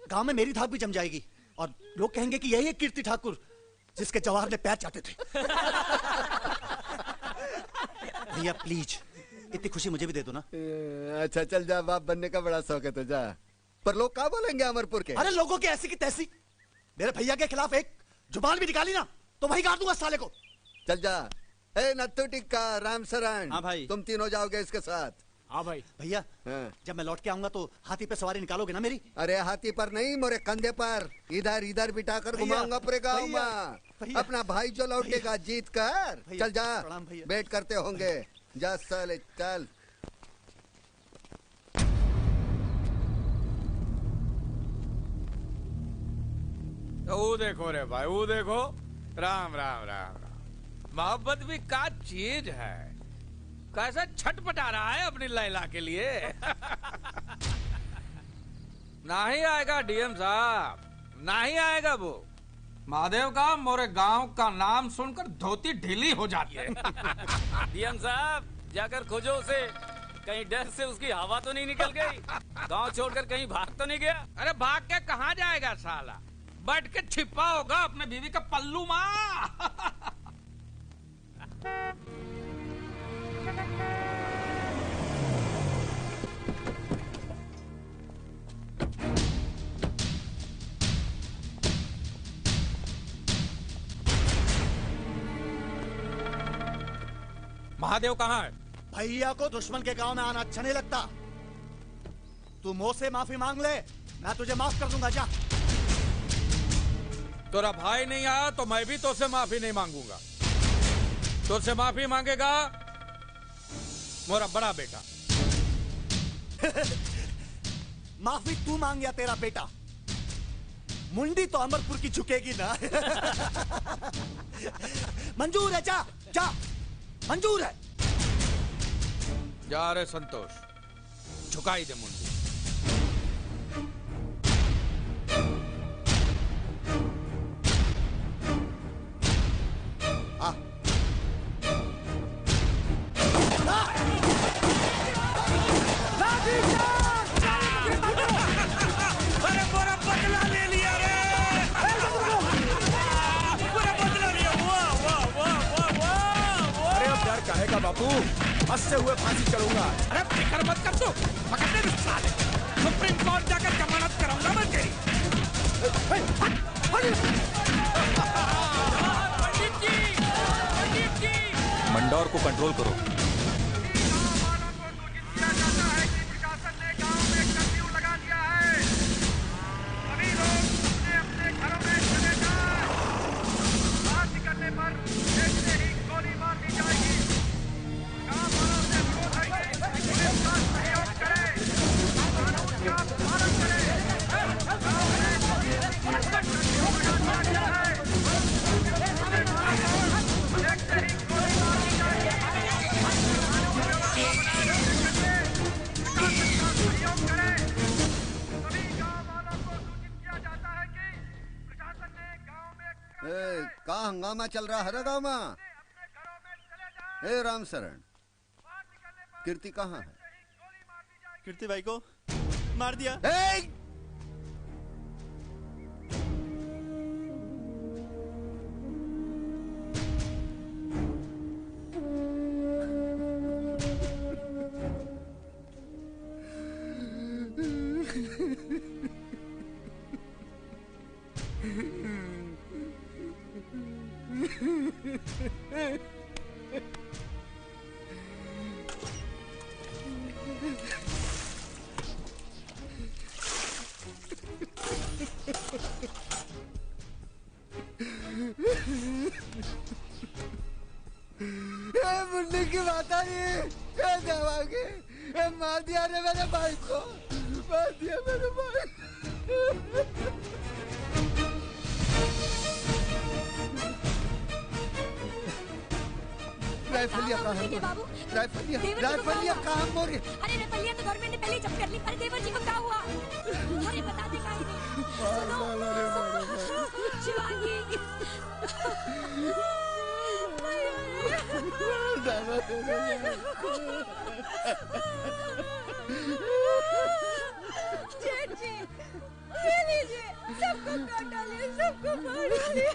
गांव में मेरी धाक भी जम जाएगी और लोग कहेंगे कि यही है कीर्ति ठाकुर जिसके जवाहर ने पैर चाटे थे। भैया प्लीज इतनी खुशी मुझे भी दे दो ना। अच्छा चल जा, बाप बनने का बड़ा शौक है तो जा। पर लोग क्या बोलेंगे अमरपुर के? अरे लोगों के ऐसी की तैसी। मेरे भैया के खिलाफ एक जुबान भी निकाली ना तो वही गाड़ दूंगा साले को। चल जा। ए नत्थु टिक्का, राम शरण। हाँ भाई। तुम तीनों जाओगे इसके साथ। हाँ भाई। भैया जब मैं लौट के आऊंगा तो हाथी पे सवारी निकालोगे ना मेरी? अरे हाथी पर नहीं, मोरे कंधे पर इधर इधर बिठा कर घुमाऊंगा पूरे गाँव में। अपना भाई जो लौटेगा जीत कर। चल जा, वेट करते होंगे। जा साले चल। तो वो देखो रे भाई, वो देखो। राम राम राम राम। मोहब्बत भी का चीज है, कैसा छटपटा रहा है अपनी लैला के लिए। नहीं आएगा डीएम साहब, नहीं आएगा वो। महादेव का मोरे गांव का नाम सुनकर धोती ढीली हो जाती है। डीएम साहब जाकर खोजो उसे, कहीं डर से उसकी हवा तो नहीं निकल गई, गांव छोड़कर कहीं भाग तो नहीं गया। अरे भाग के कहाँ जाएगा साला, बैठ के छिपा होगा अपने बीवी का पल्लू माँ। महादेव कहाँ है? भैया को दुश्मन के गांव में आना अच्छा नहीं लगता। तू मुंह से माफी मांग ले, मैं तुझे माफ कर दूंगा। जा। तेरा भाई नहीं आया तो मैं भी तुझसे माफी नहीं मांगूंगा। तुझसे माफी मांगेगा मेरा बड़ा बेटा। माफी तू मांग या तेरा बेटा, मुंडी तो अमरपुर की झुकेगी ना। मंजूर है, जा जा, मंजूर है। जा रे संतोष, झुकाई दे मुंडी। अरे पूरा बदला ले लिया रे, पूरा बदला लिया। वाह वाह वाह वाह वाह। अरे अब डर काहेगा बापू, हंसते हुए फांसी चढ़ूंगा। अरे फिक्र मत कर, तू पकड़ने दे साले। सुप्रीम कोर्ट जाकर जमानत कराऊंगा मैं तेरी। मंडौर को कंट्रोल करो। का हंगामा चल रहा है गाँव में? ए राम शरण, कीर्ति कहाँ है? कीर्ति भाई को मार दिया। मुन्नी की बात आ रही, मार दिया रे मेरे भाई को, मार दिया मेरे भाई। राइफलिया कहाँ है? राइफलिया कहाँ मोरी? अरे राइफलिया तो गवर्नमेंट ने पहले ही जब्त कर ली। अरे देवर जी को क्या हुआ? अरे बता दे काहे नहीं? शिवांगी जेठ जी, ये लीजिए, सबको काट डालिए, सबको मार डालिए।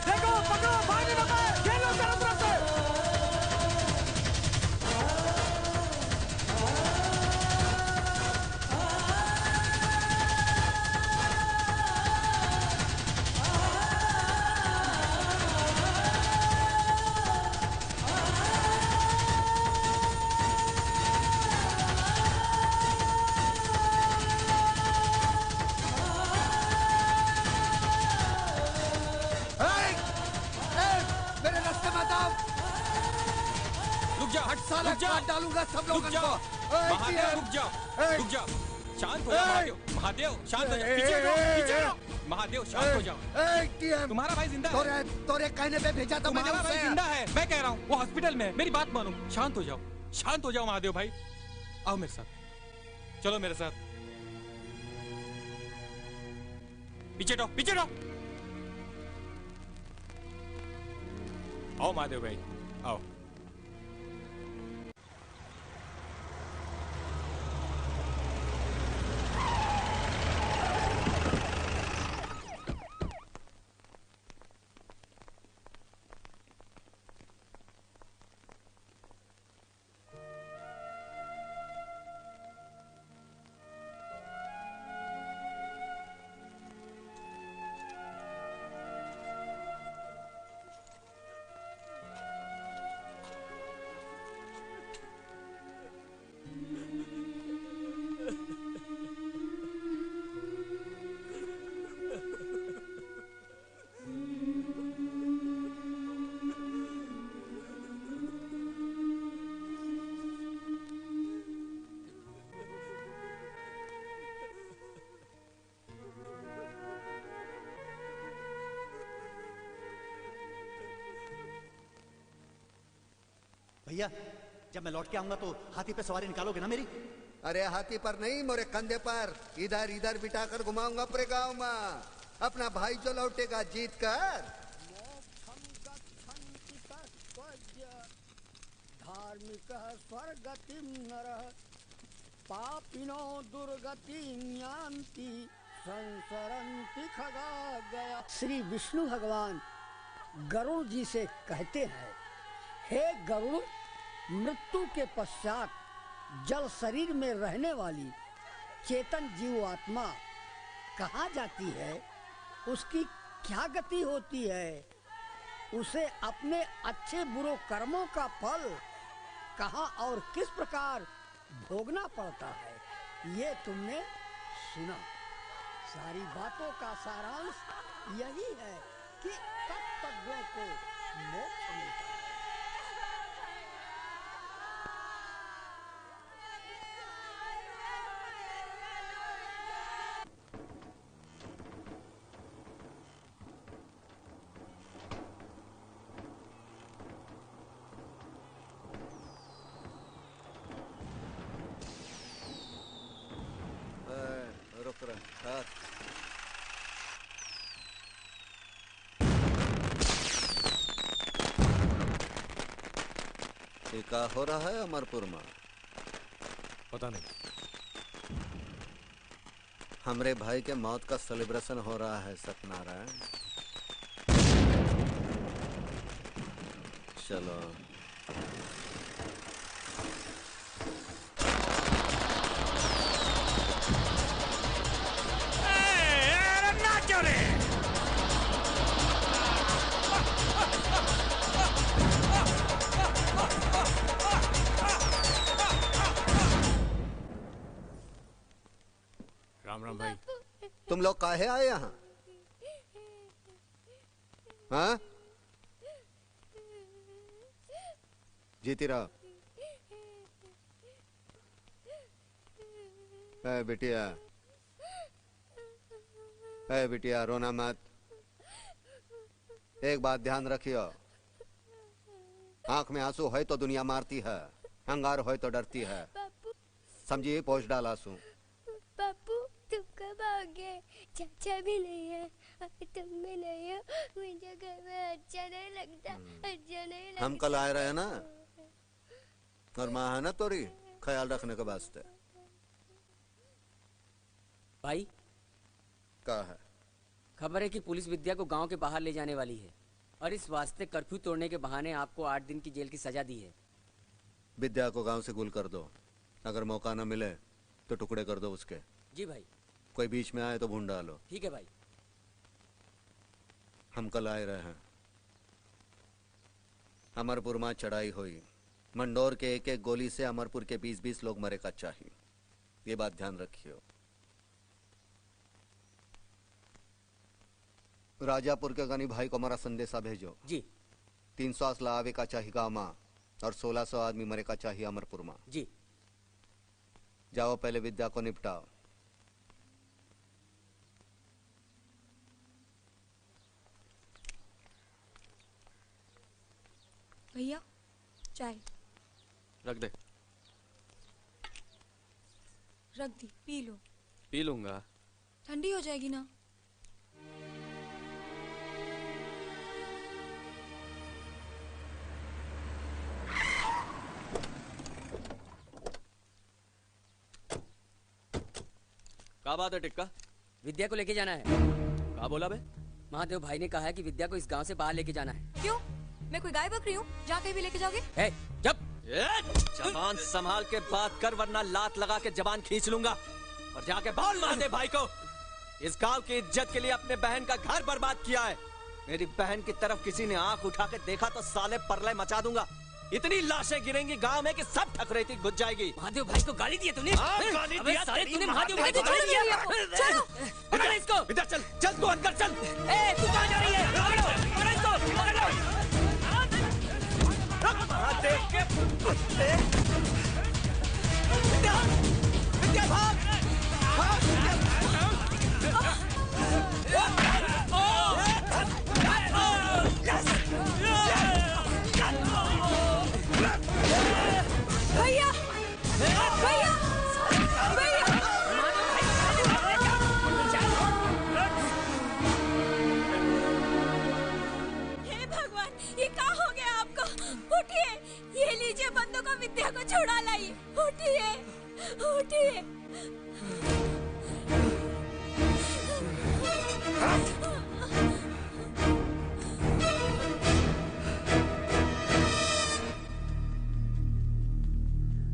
देखो, पकड़ो, भाई ने पकड़ा, ये लो चारों तरफ से। साला काट डालूंगा सब लोगों को। महादेव रुक जाओ, रुक जाओ, शांत हो जाओ महादेव, महादेव शांत हो जाओ, पीछे हटो, पीछे हटो, महादेव शांत हो जाओ। तुम्हारा भाई जिंदा है। तोरे कहने पे भेजा तो मैंने तुम्हारा भाई उसे। जिंदा है, मैं कह रहा हूँ, वो हॉस्पिटल में है, मेरी बात मानो, शांत हो जाओ, शांत हो जाओ महादेव भाई, आओ मेरे साथ, चलो मेरे साथ, पीछे हटो, पीछे हटो, आओ महादेव भाई, आओ। भैया, जब मैं लौट के आऊंगा तो हाथी पे सवारी निकालोगे ना मेरी? अरे हाथी पर नहीं, मोरे कंधे पर, इधर इधर बिठा कर घुमाऊंगा पूरे गाँव में। अपना भाई जो लौटेगा जीत कर। धार्मिक स्वर्गतिम नरः पापिनो दुर्गतिम यान्ति संसरन्ति खगागया। श्री विष्णु भगवान गरुड़ जी से कहते हैं, हे गरुड़, मृत्यु के पश्चात जल शरीर में रहने वाली चेतन जीव आत्मा कहाँ जाती है? उसकी क्या गति होती है? उसे अपने अच्छे बुरे कर्मों का फल कहाँ और किस प्रकार भोगना पड़ता है, ये तुमने सुना। सारी बातों का सारांश यही है कि तत्वज्ञों को मोक्ष मिलता है। ये क्या हो रहा है अमरपुर में? पता नहीं। हमरे भाई के मौत का सेलिब्रेशन हो रहा है सत्यनारायण। चलो नाचो रे। राम राम भाई। तुम लोग काहे आए यहाँ? हाँ? जीती रहो। बिटिया, बिटिया रोना मत। एक बात ध्यान रखियो, आंख में आंसू है तो दुनिया मारती है, अंगार हो तो डरती है। समझिए, पोछ डाल आंसू। पापू तुम कब आओगे? चाचा भी नहीं है, तुम भी नहीं हो, मुझे घर में अच्छा नहीं लगता, अच्छा नहीं लगता। हम कल आए रहे ना, और माँ है ना तोरी ख्याल रखने के वास्ते। भाई क्या है? खबर है कि पुलिस विद्या को गांव के बाहर ले जाने वाली है और इस वास्ते कर्फ्यू तोड़ने के बहाने आपको 8 दिन की जेल की सजा दी है। विद्या को गांव से गुल कर दो, अगर मौका न मिले तो टुकड़े कर दो उसके। जी भाई। कोई बीच में आए तो भून डालो। ठीक है भाई। हम कल आए रहे हैं, अमरपुर में चढ़ाई हुई, मंडोर के एक एक गोली से अमरपुर के 20-20 लोग मरे का चाहिए, ये बात ध्यान रखियो। राजापुर के गनी भाई को हमारा संदेशा भेजो। जी। 300 असला आवे का चाहिए गाँव में और 1600 आदमी मरे का चाहिए अमरपुर में। जी। जाओ पहले विद्या को निपटाओ। भैया चाय रख दे। रख दी, पी लो। पी लूंगा। ठंडी हो जाएगी ना। क्या बात है टिक्का? विद्या को लेके जाना है। क्या बोला बे? महादेव भाई ने कहा है कि विद्या को इस गांव से बाहर लेके जाना है। क्यों? मैं कोई गाय बकरी हूँ जहाँ कहीं भी लेके जाओगे? जबान संभाल के बात कर वरना लात लगा के जबान खींच लूंगा। और जाके बोल महादेव भाई को, इस गांव की इज्जत के लिए अपने बहन का घर बर्बाद किया है। मेरी बहन की तरफ किसी ने आंख उठा के देखा तो साले परले मचा दूंगा। इतनी लाशें गिरेंगी गांव में कि सब ठकरेती घुस जाएगी। महादेव भाई को गाली दी तूने? गाली दिया साले तूने महादेव भाई को गाली दिया। चलो पकड़ इसको। इधर चल, चल तू अंदर चल। ए तू कहां जा रही है? पकड़ इसको, पकड़ लो। महादेव के कुत्ते। विद्या, विद्या भाग, भाग भैया, भैया, भैया। हे भगवान, ये क्या हो गया आपको? उठिए, ये लीजिए बंदूक को, विद्या को छुड़ा लाइए। उठिए, उठिए।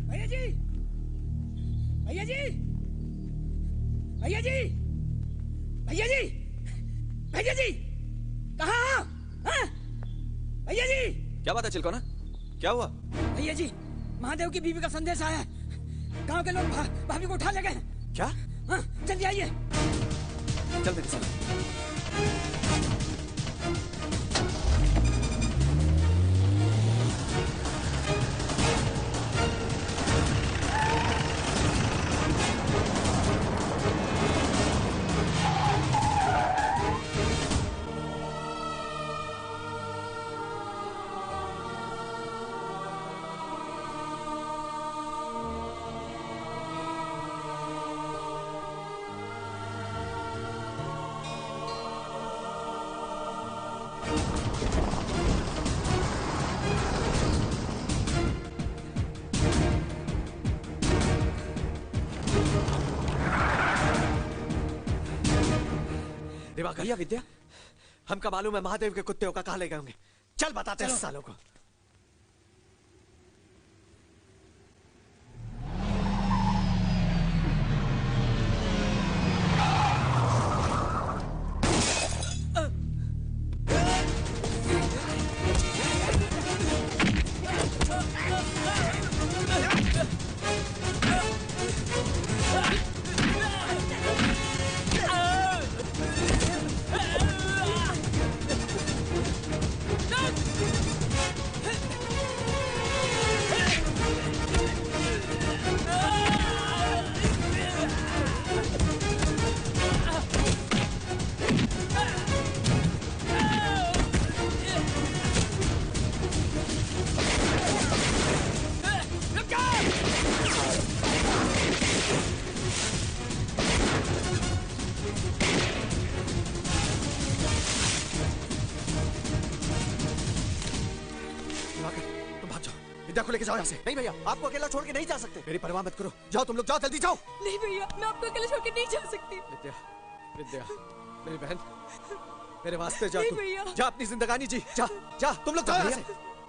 भैया जी, भैया जी, भैया जी, भैया जी, भैया जी, कहाँ? भैया जी। क्या बात है चिलकोना? क्या हुआ? भैया जी, महादेव की बीवी का संदेश आया है। गांव के लोग भाभी को उठा ले गए। क्या? हाँ, जल्दी आइए। चल मेरे साथ। दिवाकर। भैया विद्या, हमका मालूम है महादेव के कुत्ते का कहाँ ले गए होंगे। चल बताते हैं इस सालों को। को लेके जाओ यहाँ से। नहीं भैया, आपको अकेला छोड़ के नहीं जा सकते। मेरी परवाह मत करो, जाओ तुम लोग, जाओ जल्दी जाओ। नहीं भैया, मैं आपको अकेले छोड़ के नहीं जा सकती। विद्या, विद्या, मेरी बहन, मेरे वास्ते जा, तू जा अपनी जिंदगानी जी, जा जा तुम लोग जाओ यहाँ से।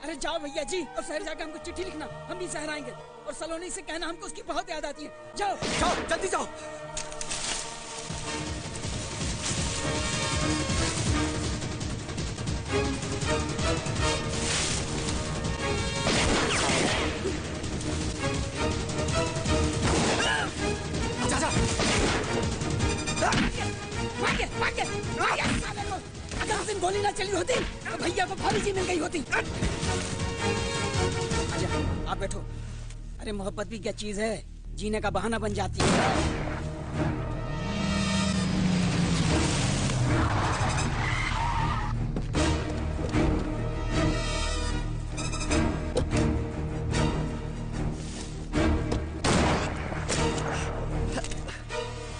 अरे जाओ भैया जी, और शहर जाकर हमको चिट्ठी लिखना, हम भी शहर आएंगे। और सलोनी से कहना हमको उसकी बहुत याद आती है। जाओ जाओ जल्दी जाओ। अगर उस दिन गोली ना चली होती तो भैया को भाभी जी मिल गई होती। आजा, आप बैठो। अरे मोहब्बत भी क्या चीज है, जीने का बहाना बन जाती है।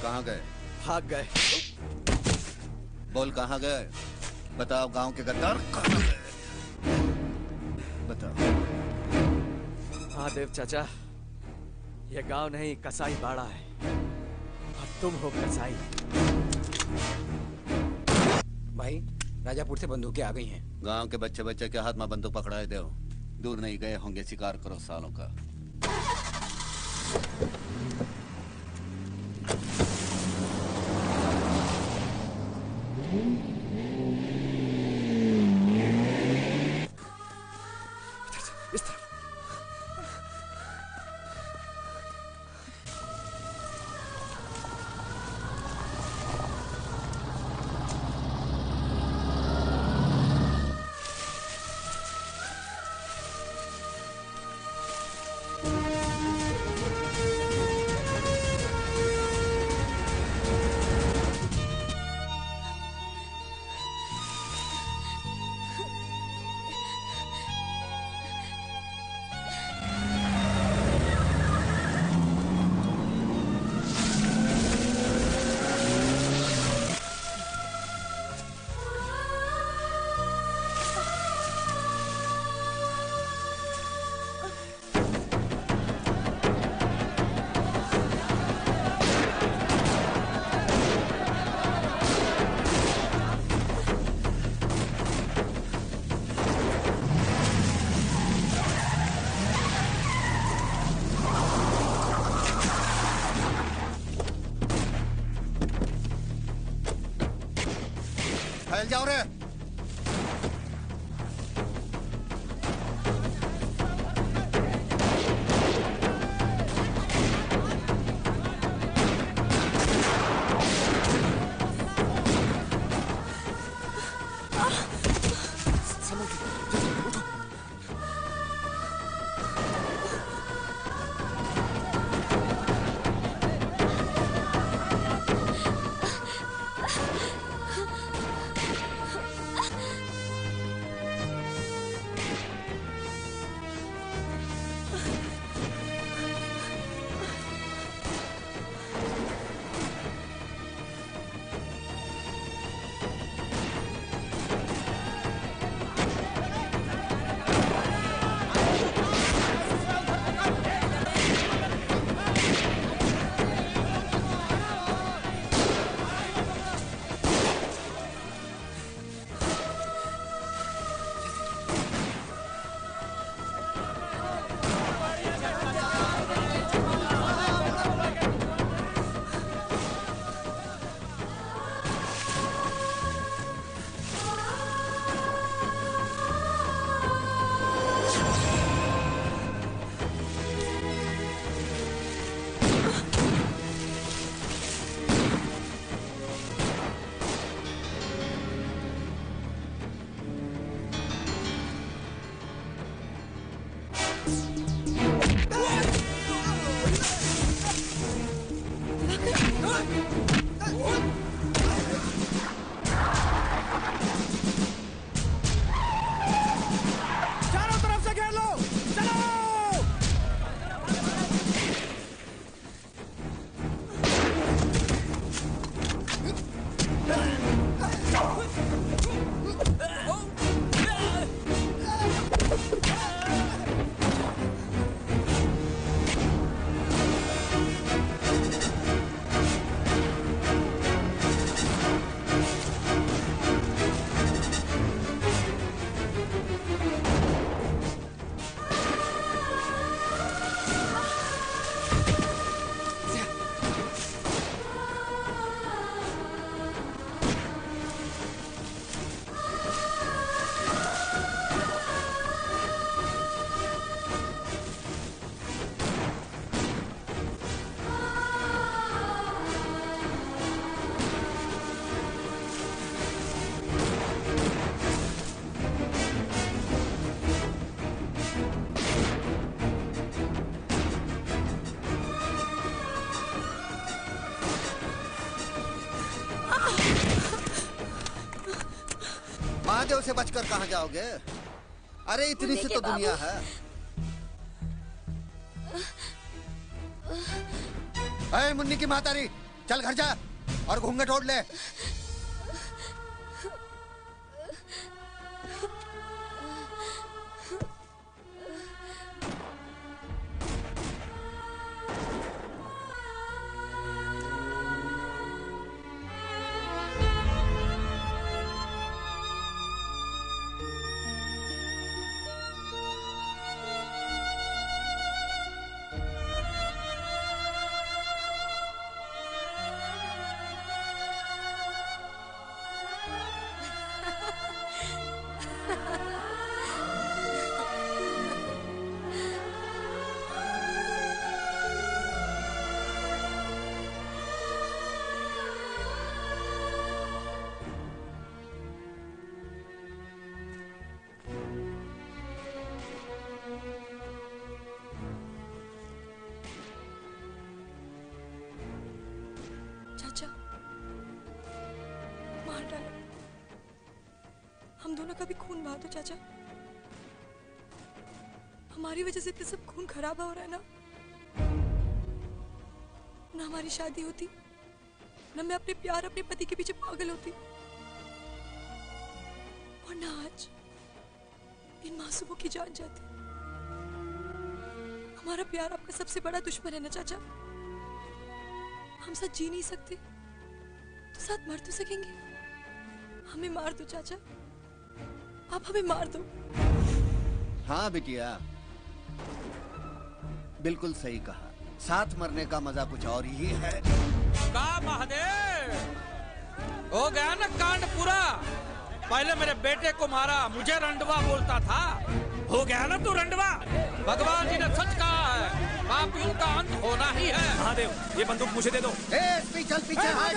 कहाँ गए? भाग गए। बोल कहाँ गए? बताओ, गांव के गद्दार कहाँ गए? बताओ। महादेव चाचा, ये गांव नहीं कसाई बाड़ा है, और तुम हो कसाई। भाई, राजापुर से बंदूकें आ गई हैं। गांव के बच्चे बच्चे के हाथ में बंदूक पकड़ाए दो। दूर नहीं गए होंगे, शिकार करो सालों का। इस तरफ। फैल जाओ रे। महादेव से बचकर कहाँ जाओगे? अरे इतनी सी तो दुनिया है। अरे मुन्नी की मातारी, चल घर जा और घूंघट ओढ़ ले। चाचा, मार डालो। हम दोनों का भी खून बहा दो चाचा। हमारी वजह से तो सब खून खराब हो रहा है ना। ना हमारी शादी होती, ना मैं अपने प्यार अपने पति के पीछे पागल होती, और ना आज इन मासूमों की जान जाती। हमारा प्यार आपका सबसे बड़ा दुश्मन है ना चाचा। हम साथ जी नहीं सकते तो साथ मर तो सकेंगे। हमें मार दो चाचा, आप हमें मार दो। हाँ बिटिया, बिल्कुल सही कहा। साथ मरने का मजा कुछ और ही है। का महादेव, हो गया ना कांड पूरा। पहले मेरे बेटे को मारा, मुझे रंडवा बोलता था। हो गया ना तू रंडवा। भगवान जी ने सच कहा है, पापियों का अंत होना ही है। महादेव, ये बंदूक मुझे दे दो। चल पीछे हट।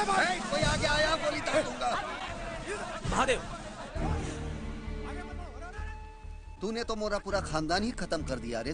कोई आगे आया गोली दाग दूंगा। महादेव, तूने तो मोरा पूरा खानदान ही खत्म कर दिया रे।